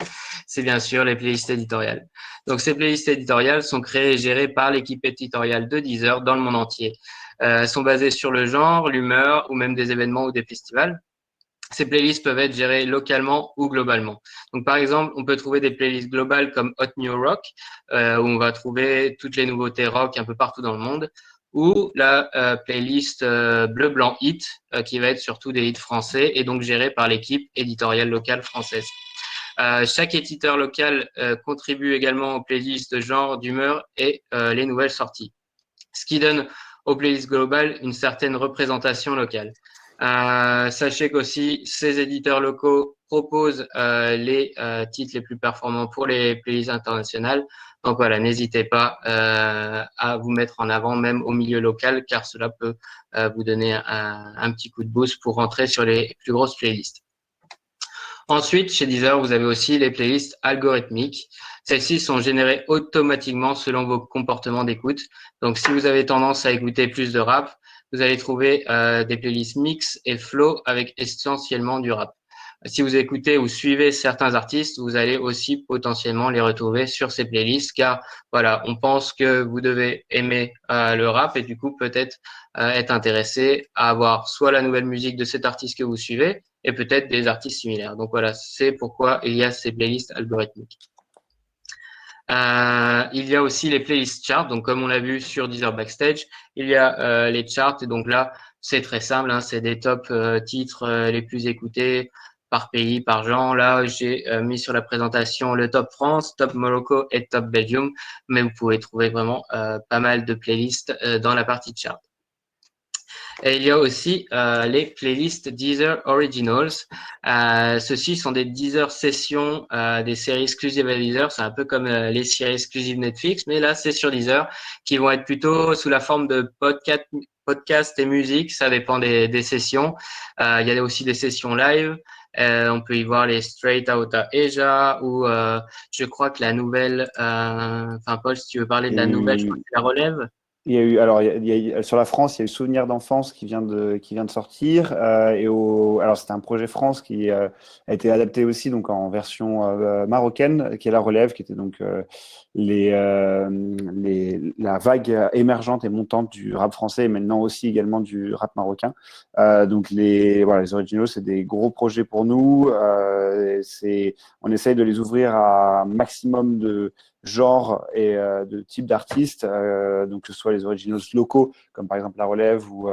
C'est bien sûr les playlists éditoriales. Donc, ces playlists éditoriales sont créées et gérées par l'équipe éditoriale de Deezer dans le monde entier. Elles sont basées sur le genre, l'humeur ou même des événements ou des festivals. Ces playlists peuvent être gérées localement ou globalement. Donc, par exemple, on peut trouver des playlists globales comme Hot New Rock, où on va trouver toutes les nouveautés rock un peu partout dans le monde, ou la playlist Bleu Blanc Hit, qui va être surtout des hits français et donc gérée par l'équipe éditoriale locale française. Chaque éditeur local contribue également aux playlists de genre, d'humeur et les nouvelles sorties, ce qui donne aux playlists globales une certaine représentation locale. Sachez qu'aussi, ces éditeurs locaux propose les titres les plus performants pour les playlists internationales. Donc voilà, n'hésitez pas à vous mettre en avant, même au milieu local, car cela peut vous donner un petit coup de boost pour rentrer sur les plus grosses playlists. Ensuite, chez Deezer, vous avez aussi les playlists algorithmiques. Celles-ci sont générées automatiquement selon vos comportements d'écoute. Donc, si vous avez tendance à écouter plus de rap, vous allez trouver des playlists mix et flow avec essentiellement du rap. Si vous écoutez ou suivez certains artistes, vous allez aussi potentiellement les retrouver sur ces playlists, car voilà, on pense que vous devez aimer le rap et du coup peut-être être intéressé à avoir soit la nouvelle musique de cet artiste que vous suivez et peut-être des artistes similaires. Donc voilà, c'est pourquoi il y a ces playlists algorithmiques. Il y a aussi les playlists charts. Donc, comme on l'a vu sur Deezer Backstage, il y a les charts. Et donc là, c'est très simple. Hein, c'est des top titres les plus écoutés par pays, par genre. Là, j'ai mis sur la présentation le top France, top Morocco et top Belgium. Mais vous pouvez trouver vraiment pas mal de playlists dans la partie chart. Et il y a aussi les playlists Deezer Originals. Ceux-ci sont des Deezer sessions, des séries exclusives à Deezer. C'est un peu comme les séries exclusives Netflix, mais là, c'est sur Deezer, qui vont être plutôt sous la forme de podcast et musique. Ça dépend des sessions. Il y a aussi des sessions live. On peut y voir les Straight Outta Asia ou je crois que la nouvelle, enfin Paul, si tu veux parler de la nouvelle, je crois que c'est La Relève. Il y a eu, alors, sur la France, il y a eu Souvenir d'enfance qui vient de sortir. Alors, c'était un projet France qui a été adapté aussi donc en version marocaine, qui est La Relève, qui était donc la vague émergente et montante du rap français et maintenant aussi également du rap marocain. Donc, les originaux, c'est des gros projets pour nous. On essaye de les ouvrir à un maximum de genre et de type d'artistes, donc que ce soit les originals locaux, comme par exemple La Relève ou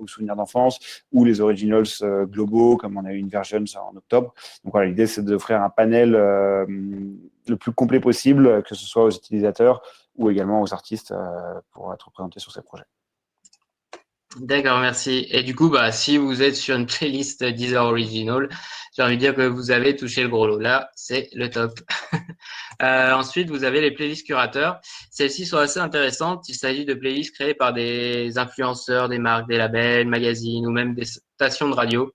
Souvenir d'enfance, ou les originals globaux, comme on a eu une version en octobre. Donc voilà, l'idée, c'est d'offrir un panel le plus complet possible, que ce soit aux utilisateurs ou également aux artistes pour être représentés sur ces projets. D'accord, merci. Et du coup, si vous êtes sur une playlist Deezer Original, j'ai envie de dire que vous avez touché le gros lot. Là, c'est le top. Ensuite, vous avez les playlists curateurs. Celles-ci sont assez intéressantes. Il s'agit de playlists créées par des influenceurs, des marques, des labels, magazines ou même des stations de radio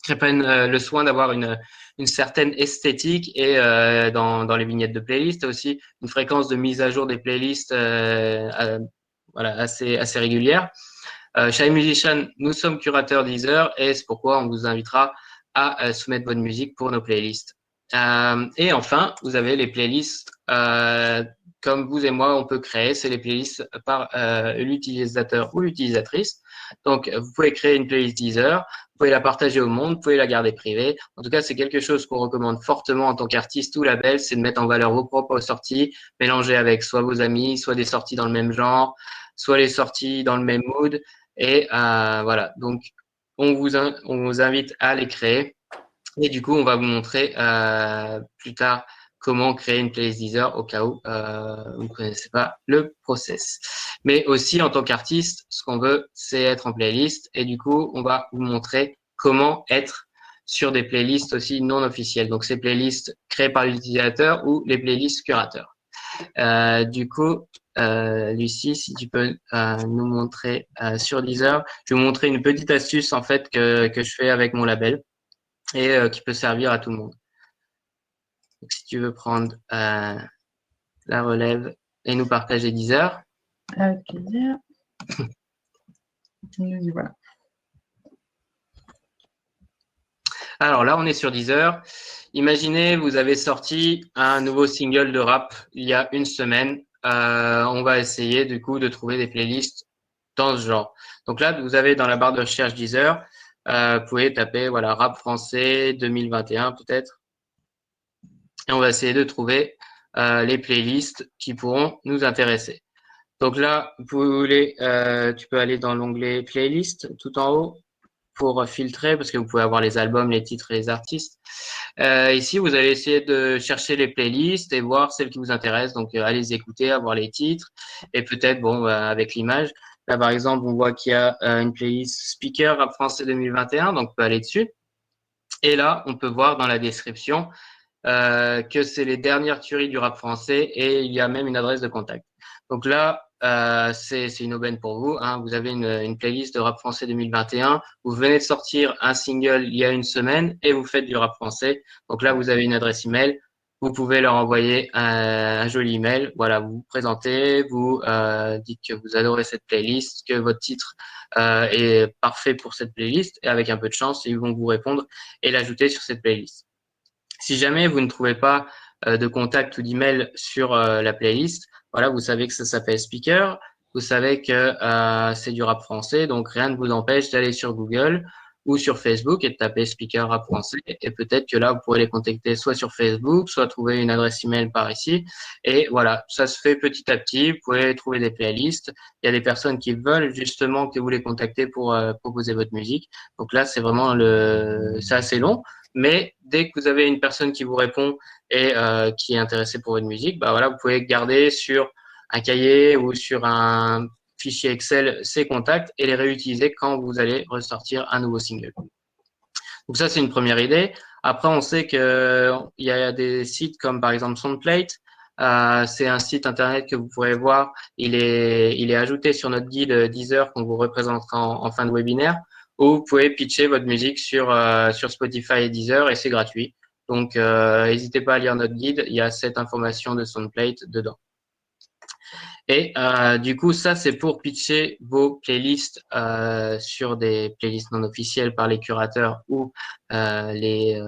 qui prennent le soin d'avoir une certaine esthétique et dans les vignettes de playlists aussi une fréquence de mise à jour des playlists voilà, assez régulière. Chez iMusician, nous sommes curateurs Deezer et c'est pourquoi on vous invitera à soumettre votre musique pour nos playlists. Et enfin, vous avez les playlists comme vous et moi, on peut créer. C'est les playlists par l'utilisateur ou l'utilisatrice. Donc, vous pouvez créer une playlist Deezer, vous pouvez la partager au monde, vous pouvez la garder privée. En tout cas, c'est quelque chose qu'on recommande fortement en tant qu'artiste ou label, c'est de mettre en valeur vos propres sorties, mélanger avec soit vos amis, soit des sorties dans le même genre, soit les sorties dans le même mood. Et voilà, donc on vous invite à les créer. Et du coup, on va vous montrer plus tard comment créer une playlist Deezer au cas où vous ne connaissez pas le process. Mais aussi, en tant qu'artiste, ce qu'on veut, c'est être en playlist. Et du coup, on va vous montrer comment être sur des playlists aussi non officielles. Donc, ces playlists créées par l'utilisateur ou les playlists curateurs. Du coup, Lucie, si tu peux nous montrer sur Deezer, je vais vous montrer une petite astuce en fait que je fais avec mon label et qui peut servir à tout le monde. Donc, si tu veux prendre la relève et nous partager Deezer. Avec plaisir. Nous y voilà. Alors là, on est sur Deezer. Imaginez, vous avez sorti un nouveau single de rap il y a une semaine. On va essayer du coup de trouver des playlists dans ce genre. Donc là, vous avez dans la barre de recherche Deezer, vous pouvez taper voilà rap français 2021 peut-être. Et on va essayer de trouver les playlists qui pourront nous intéresser. Donc là, tu peux aller dans l'onglet playlist tout en haut pour filtrer parce que vous pouvez avoir les albums, les titres et les artistes. Ici, vous allez essayer de chercher les playlists et voir celles qui vous intéressent. Donc, allez écouter, avoir les titres et peut-être, avec l'image. Là, par exemple, on voit qu'il y a une playlist Speaker Rap Français 2021, donc on peut aller dessus. Et là, on peut voir dans la description que c'est les dernières tueries du rap français et il y a même une adresse de contact. Donc là, c'est une aubaine pour vous. Hein. Vous avez une playlist de rap français 2021. Vous venez de sortir un single il y a une semaine et vous faites du rap français. Donc là, vous avez une adresse email. Vous pouvez leur envoyer un joli email. Voilà, vous vous présentez, vous dites que vous adorez cette playlist, que votre titre est parfait pour cette playlist et avec un peu de chance, ils vont vous répondre et l'ajouter sur cette playlist. Si jamais vous ne trouvez pas de contact ou d'email sur la playlist, voilà, vous savez que ça s'appelle Speaker, vous savez que c'est du rap français, donc rien ne vous empêche d'aller sur Google ou sur Facebook et de taper Speaker rap français. Et peut-être que là, vous pourrez les contacter soit sur Facebook, soit trouver une adresse email par ici. Et voilà, ça se fait petit à petit. Vous pouvez trouver des playlists. Il y a des personnes qui veulent justement que vous les contactez pour proposer votre musique. Donc là, c'est vraiment c'est assez long. Mais dès que vous avez une personne qui vous répond et qui est intéressée pour votre musique, bah voilà, vous pouvez garder sur un cahier ou sur un fichier Excel ces contacts et les réutiliser quand vous allez ressortir un nouveau single. Donc ça, c'est une première idée. Après, on sait qu'il y a des sites comme par exemple Soundplate. C'est un site internet que vous pourrez voir. Il est ajouté sur notre guide Deezer qu'on vous représentera en fin de webinaire, où vous pouvez pitcher votre musique sur Spotify et Deezer et c'est gratuit. Donc, n'hésitez pas à lire notre guide. Il y a cette information de Soundplate dedans. Et du coup, ça, c'est pour pitcher vos playlists sur des playlists non officielles par les curateurs ou les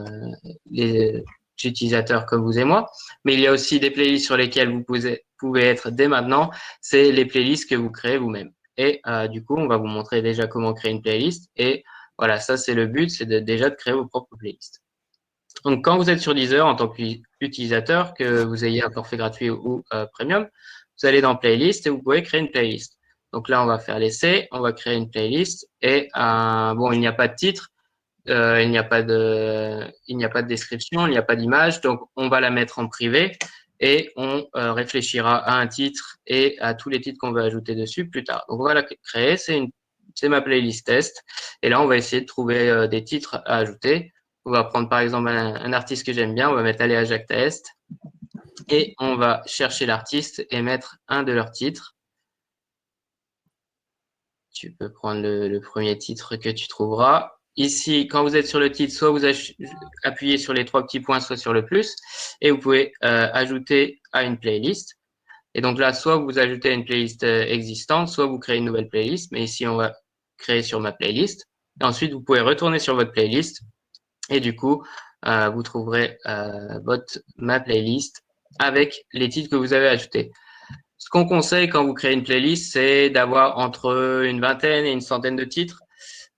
utilisateurs comme vous et moi. Mais il y a aussi des playlists sur lesquelles vous pouvez être dès maintenant. C'est les playlists que vous créez vous-même. Et du coup, on va vous montrer déjà comment créer une playlist. Et voilà, ça, c'est le but, c'est déjà de créer vos propres playlists. Donc, quand vous êtes sur Deezer en tant qu'utilisateur, que vous ayez un forfait gratuit ou premium, vous allez dans Playlist et vous pouvez créer une playlist. Donc là, on va faire l'essai, on va créer une playlist et bon, il n'y a pas de titre, il n'y a pas de description, il n'y a pas d'image, donc on va la mettre en privé et on réfléchira à un titre et à tous les titres qu'on veut ajouter dessus plus tard. Donc on va la créer, c'est ma playlist test et là on va essayer de trouver des titres à ajouter. On va prendre par exemple un artiste que j'aime bien, on va mettre Aléa Jacques Taest et on va chercher l'artiste et mettre un de leurs titres. Tu peux prendre le premier titre que tu trouveras. Ici, quand vous êtes sur le titre, soit vous appuyez sur les trois petits points, soit sur le plus, et vous pouvez ajouter à une playlist. Et donc là, soit vous ajoutez à une playlist existante, soit vous créez une nouvelle playlist. Mais ici, on va créer sur ma playlist. Et ensuite, vous pouvez retourner sur votre playlist. Et du coup, vous trouverez ma playlist avec les titres que vous avez ajoutés. Ce qu'on conseille quand vous créez une playlist, c'est d'avoir entre une vingtaine et une centaine de titres.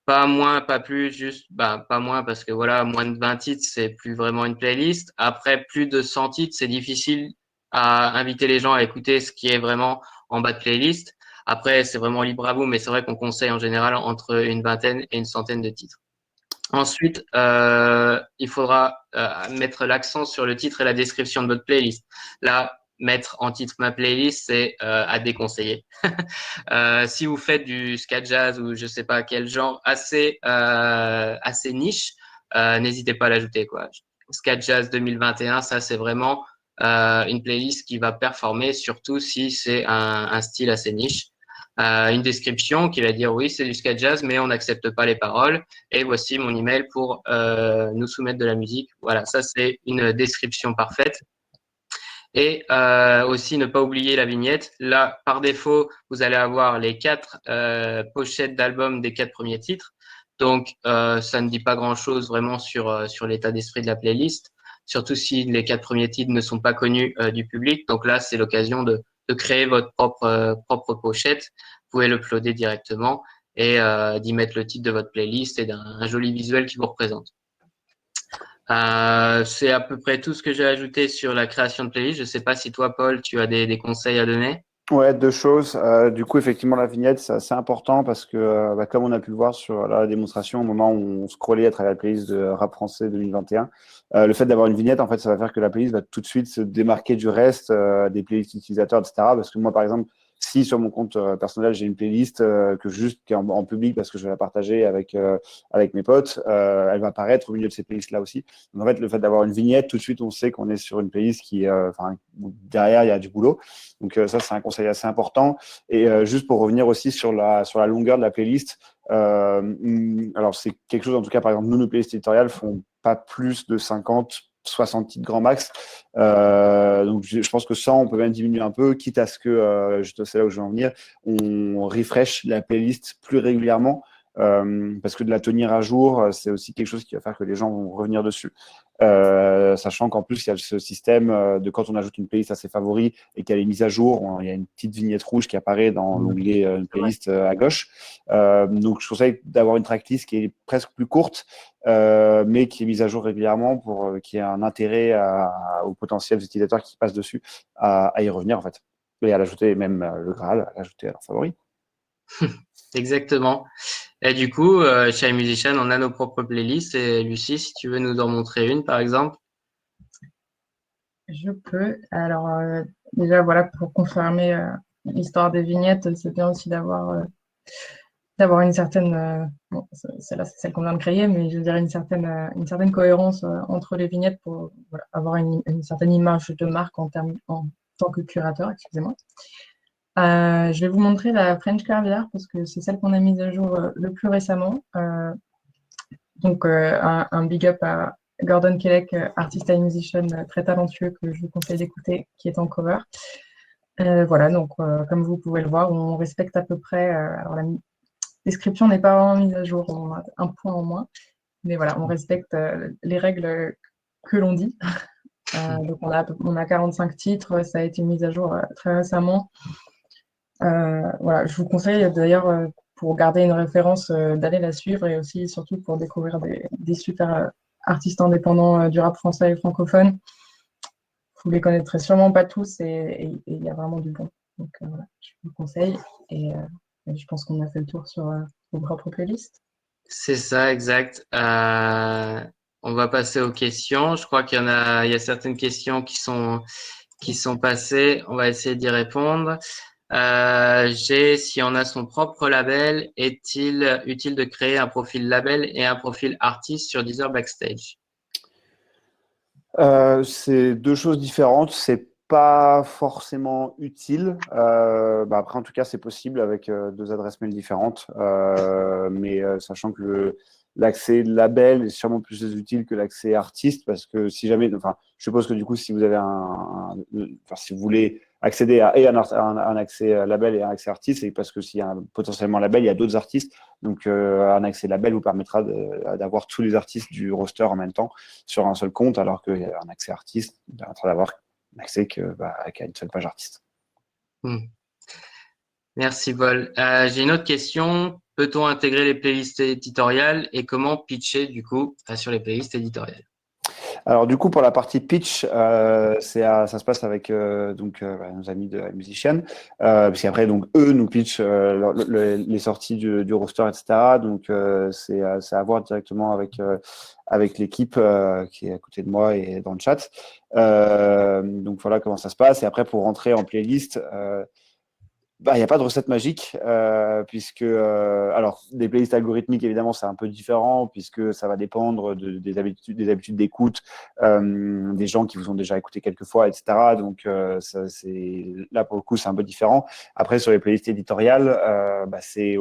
Pas moins, pas plus, juste, pas moins parce que voilà, moins de 20 titres, c'est plus vraiment une playlist. Après, plus de 100 titres, c'est difficile à inviter les gens à écouter ce qui est vraiment en bas de playlist. Après, c'est vraiment libre à vous, mais c'est vrai qu'on conseille en général entre une vingtaine et une centaine de titres. Ensuite, il faudra mettre l'accent sur le titre et la description de votre playlist. Là, mettre en titre ma playlist, c'est à déconseiller. Si vous faites du ska jazz ou je sais pas quel genre assez niche, n'hésitez pas à l'ajouter quoi. Ska jazz 2021, ça c'est vraiment une playlist qui va performer, surtout si c'est un style assez niche. Une description qui va dire oui, c'est du ska jazz, mais on n'accepte pas les paroles. Et voici mon email pour nous soumettre de la musique. Voilà, ça c'est une description parfaite. Et aussi ne pas oublier la vignette. Là, par défaut, vous allez avoir les 4 pochettes d'albums des 4 premiers titres. Donc, ça ne dit pas grand-chose vraiment sur l'état d'esprit de la playlist, surtout si les 4 premiers titres ne sont pas connus du public. Donc là, c'est l'occasion de créer votre propre pochette. Vous pouvez l'uploader directement et d'y mettre le titre de votre playlist et d'un joli visuel qui vous représente. C'est à peu près tout ce que j'ai ajouté sur la création de playlist. Je ne sais pas si toi, Paul, tu as des conseils à donner. Ouais, deux choses. Du coup, effectivement, la vignette, c'est assez important parce que, comme on a pu le voir sur la démonstration, au moment où on scrollait à travers la playlist de Rap Français 2021, le fait d'avoir une vignette, en fait, ça va faire que la playlist va tout de suite se démarquer du reste des playlists utilisateurs, etc. Parce que moi, par exemple, Si sur mon compte personnel, j'ai une playlist qui est en public parce que je vais la partager avec mes potes, elle va apparaître au milieu de ces playlists-là aussi. Donc, en fait, le fait d'avoir une vignette, tout de suite, on sait qu'on est sur une playlist où derrière, il y a du boulot. Donc, ça, c'est un conseil assez important. Et juste pour revenir aussi sur la longueur de la playlist, alors c'est quelque chose, en tout cas, par exemple, nous, nos playlists éditoriales font pas plus de 50, 60 titres grand max. Donc, je pense que ça, on peut même diminuer un peu, quitte à ce que, c'est là où je veux en venir, on refresh la playlist plus régulièrement. Parce que de la tenir à jour, c'est aussi quelque chose qui va faire que les gens vont revenir dessus. Sachant qu'en plus, il y a ce système de quand on ajoute une playlist à ses favoris et qu'elle est mise à jour, il y a une petite vignette rouge qui apparaît dans l'onglet playlist à gauche. Donc, je conseille d'avoir une tracklist qui est presque plus courte, mais qui est mise à jour régulièrement pour qu'il y ait un intérêt aux potentiels utilisateurs qui passent dessus à y revenir, en fait. Et à l'ajouter, même le Graal, à l'ajouter à leurs favoris. Exactement. Et du coup, chez iMusician, on a nos propres playlists. Et Lucie, si tu veux nous en montrer une, par exemple. Je peux. Alors, déjà, voilà, pour confirmer l'histoire des vignettes, c'est bien aussi d'avoir une certaine, bon, celle-là, c'est celle qu'on vient de créer, mais je veux dire une certaine cohérence entre les vignettes pour voilà, avoir une certaine image de marque en tant que curateur, excusez-moi. Je vais vous montrer la French Caviar parce que c'est celle qu'on a mise à jour le plus récemment. Donc, un big up à Gordon Kelleck, artiste et musician très talentueux que je vous conseille d'écouter, qui est en cover. Voilà, donc comme vous pouvez le voir, on respecte à peu près. Alors, la description n'est pas vraiment mise à jour, on a un point en moins, mais voilà, on respecte les règles que l'on dit. Donc, on a 45 titres, ça a été mis à jour très récemment. Voilà, je vous conseille d'ailleurs pour garder une référence d'aller la suivre et aussi surtout pour découvrir des super artistes indépendants du rap français et francophone. Vous les connaîtrez sûrement pas tous et il y a vraiment du bon. Donc voilà, je vous conseille et je pense qu'on a fait le tour sur vos propres playlists. C'est ça, exact. On va passer aux questions. Je crois il y a certaines questions qui sont passées. On va essayer d'y répondre. Si on a son propre label, est-il utile de créer un profil label et un profil artiste sur Deezer Backstage? C'est deux choses différentes. C'est pas forcément utile. Après, en tout cas, c'est possible avec deux adresses mail différentes. Mais sachant que l'accès label est sûrement plus utile que l'accès artiste, parce que si jamais, enfin, je suppose que du coup, si vous avez si vous voulez accéder à un accès label et un accès artiste, c'est parce que s'il y a potentiellement label, il y a d'autres artistes. Donc, un accès label vous permettra d'avoir tous les artistes du roster en même temps sur un seul compte, alors qu'un accès artiste permettra d'avoir un accès qu'à une seule page artiste. Merci, Paul. J'ai une autre question. Peut-on intégrer les playlists éditoriales et comment pitcher du coup sur les playlists éditoriales? Alors du coup pour la partie pitch, ça se passe avec nos amis de Musician, parce qu'après donc eux nous pitchent les sorties du roster, etc. Donc c'est à voir directement avec l'équipe qui est à côté de moi et dans le chat. Donc voilà comment ça se passe. Et après pour rentrer en playlist, il n'y a pas de recette magique, puisque, alors, des playlists algorithmiques, évidemment, c'est un peu différent, puisque ça va dépendre des habitudes d'écoute, des gens qui vous ont déjà écouté quelques fois, etc. Donc, là, pour le coup, c'est un peu différent. Après, sur les playlists éditoriales, c'est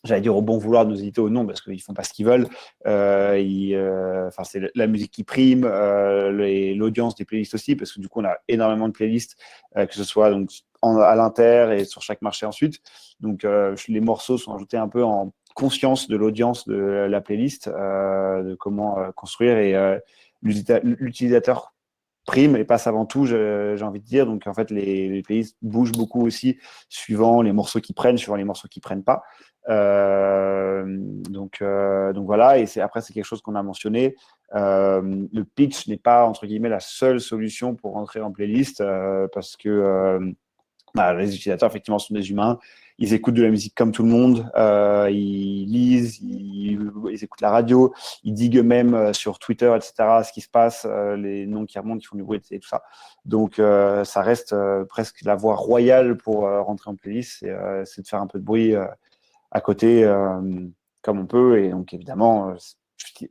j'allais dire au bon vouloir de nos éditeurs ou non, parce qu'ils font pas ce qu'ils veulent. C'est la musique qui prime, l'audience des playlists aussi, parce que du coup, on a énormément de playlists, que ce soit donc, à l'inter et sur chaque marché ensuite. Donc, les morceaux sont ajoutés un peu en conscience de l'audience de la playlist, de comment construire, et l'utilisateur prime et passe avant tout, j'ai envie de dire. Donc, en fait, les playlists bougent beaucoup aussi suivant les morceaux qui prennent, suivant les morceaux qui prennent pas. Donc voilà, et après, c'est quelque chose qu'on a mentionné. Le pitch n'est pas, entre guillemets, la seule solution pour rentrer en playlist, parce que Les utilisateurs, effectivement, sont des humains. Ils écoutent de la musique comme tout le monde. Ils lisent, ils écoutent la radio. Ils diguent eux-mêmes sur Twitter, etc., ce qui se passe, les noms qui remontent, qui font du bruit, et tout ça. Donc, ça reste presque la voie royale pour rentrer en playlist. C'est de faire un peu de bruit à côté comme on peut. Et donc, évidemment,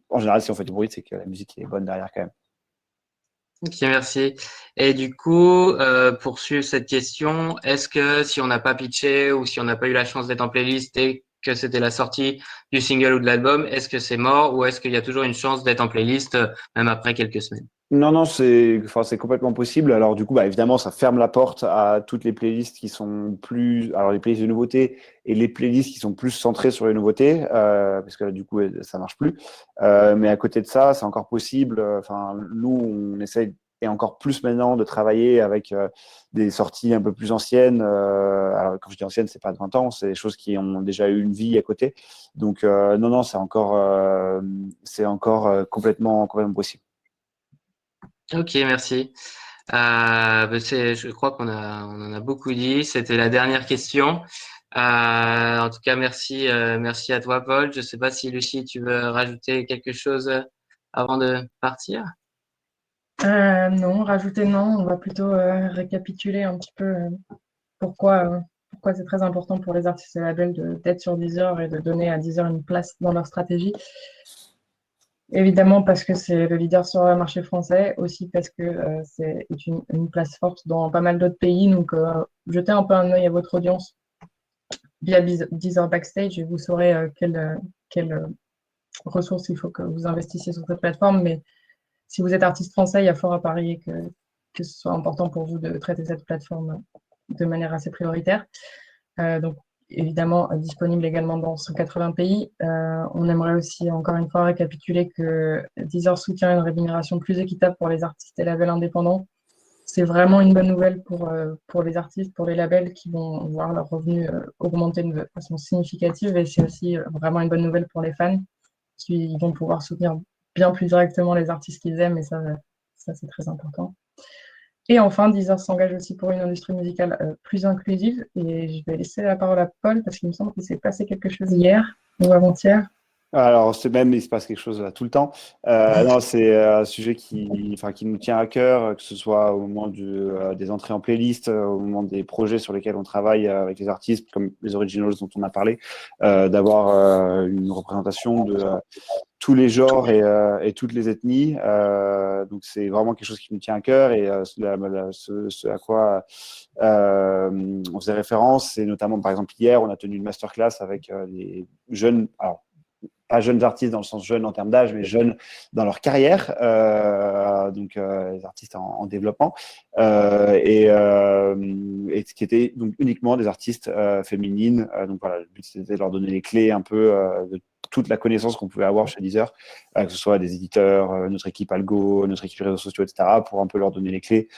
en général, si on fait du bruit, c'est que la musique est bonne derrière quand même. Ok, merci. Et du coup, pour suivre cette question, est-ce que si on n'a pas pitché ou si on n'a pas eu la chance d'être en playlist et que c'était la sortie du single ou de l'album, est-ce que c'est mort ou est-ce qu'il y a toujours une chance d'être en playlist même après quelques semaines? Non, non, c'est complètement possible. Alors, du coup, évidemment, ça ferme la porte à toutes les playlists qui sont plus, alors les playlists de nouveautés et les playlists qui sont plus centrées sur les nouveautés, parce que là, du coup, ça marche plus. Mais à côté de ça, c'est encore possible. Enfin, nous, on essaye, et encore plus maintenant, de travailler avec des sorties un peu plus anciennes. Alors, quand je dis anciennes, c'est pas de 20 ans, c'est des choses qui ont déjà eu une vie à côté. Donc, non, non, c'est encore complètement possible. Ok, merci. Je crois on en a beaucoup dit. C'était la dernière question. En tout cas, merci à toi, Paul. Je ne sais pas si Lucie, tu veux rajouter quelque chose avant de partir. Non, rajouter non, on va plutôt récapituler un petit peu pourquoi c'est très important pour les artistes et labels d'être sur Deezer et de donner à Deezer une place dans leur stratégie. Évidemment parce que c'est le leader sur le marché français, aussi parce que c'est une place forte dans pas mal d'autres pays. Donc, jetez un peu un œil à votre audience via Deezer Backstage et vous saurez quelles ressources il faut que vous investissiez sur cette plateforme. Mais si vous êtes artiste français, il y a fort à parier que ce soit important pour vous de traiter cette plateforme de manière assez prioritaire. Donc, évidemment, disponible également dans 180 pays. On aimerait aussi, encore une fois, récapituler que Deezer soutient une rémunération plus équitable pour les artistes et labels indépendants. C'est vraiment une bonne nouvelle pour les artistes, pour les labels qui vont voir leurs revenus augmenter de façon significative. Et c'est aussi vraiment une bonne nouvelle pour les fans qui vont pouvoir soutenir bien plus directement les artistes qu'ils aiment. Et ça c'est très important. Et enfin, Deezer s'engage aussi pour une industrie musicale plus inclusive. Et je vais laisser la parole à Paul parce qu'il me semble qu'il s'est passé quelque chose hier ou avant-hier. Alors, il se passe quelque chose là tout le temps. Non, c'est un sujet qui nous tient à cœur, que ce soit au moment des entrées en playlist, au moment des projets sur lesquels on travaille avec les artistes, comme les originals dont on a parlé, d'avoir une représentation de tous les genres et toutes les ethnies. Donc, c'est vraiment quelque chose qui nous tient à cœur et ce à quoi on faisait référence, c'est notamment, par exemple, hier, on a tenu une masterclass avec les jeunes. Alors, pas jeunes artistes dans le sens jeune en termes d'âge, mais jeunes dans leur carrière, donc les artistes en développement, et ce qui était donc uniquement des artistes féminines. Donc voilà, le but c'était de leur donner les clés un peu de toute la connaissance qu'on pouvait avoir chez Deezer, que ce soit des éditeurs, notre équipe Algo, notre équipe réseaux sociaux, etc., pour un peu leur donner les clés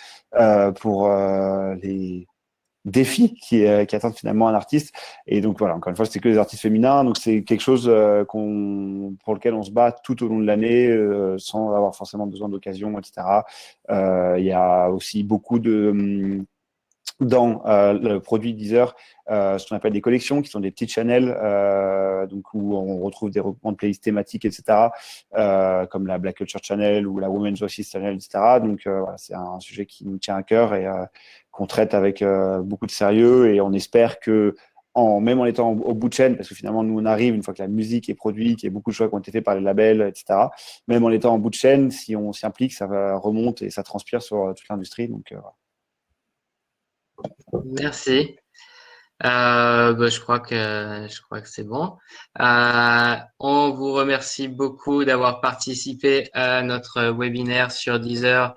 pour les défis qui attendent finalement un artiste. Et donc voilà, encore une fois, c'est que des artistes féminins, donc c'est quelque chose pour lequel on se bat tout au long de l'année sans avoir forcément besoin d'occasion, etc. Il y a aussi beaucoup dans le produit Deezer, ce qu'on appelle des collections, qui sont des petits channels, donc où on retrouve des regroupements de playlists thématiques, etc., comme la Black Culture Channel ou la Women's Voices Channel, etc. Donc voilà, c'est un sujet qui nous tient à cœur et qu'on traite avec beaucoup de sérieux, et on espère que même en étant au bout de chaîne, parce que finalement, nous, on arrive, une fois que la musique est produite, qu'il y a beaucoup de choix qui ont été faits par les labels, etc., même en étant en bout de chaîne, si on s'y implique, ça remonte et ça transpire sur toute l'industrie. Donc, voilà. Merci. Je crois que c'est bon. On vous remercie beaucoup d'avoir participé à notre webinaire sur Deezer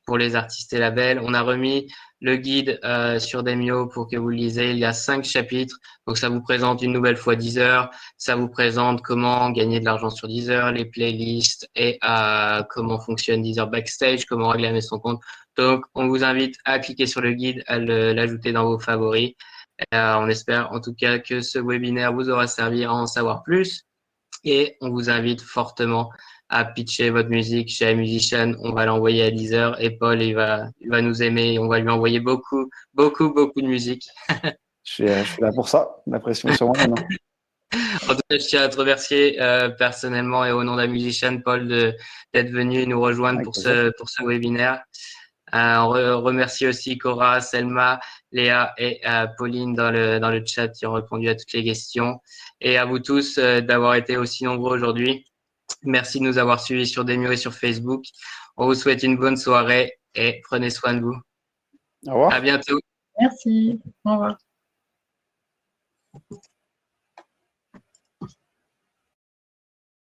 pour les artistes et labels. On a remis le guide sur Demio pour que vous le lisez. Il y a 5 chapitres. Donc, ça vous présente une nouvelle fois Deezer. Ça vous présente comment gagner de l'argent sur Deezer, les playlists et comment fonctionne Deezer Backstage, comment réclamer son compte. Donc, on vous invite à cliquer sur le guide, à l'ajouter dans vos favoris. On espère en tout cas que ce webinaire vous aura servi à en savoir plus et on vous invite fortement à pitcher votre musique chez iMusician, on va l'envoyer à Deezer et Paul, il va nous aimer. On va lui envoyer beaucoup de musique. Je suis là pour ça. La pression est sur moi maintenant. En tout cas, je tiens à te remercier personnellement et au nom d'iMusician, Paul, d'être venu nous rejoindre Avec pour plaisir. ce webinaire. On remercie aussi Cora, Selma, Léa et Pauline dans le chat qui ont répondu à toutes les questions. Et à vous tous d'avoir été aussi nombreux aujourd'hui. Merci de nous avoir suivis sur Demio et sur Facebook. On vous souhaite une bonne soirée et prenez soin de vous. Au revoir. À bientôt. Merci. Au revoir.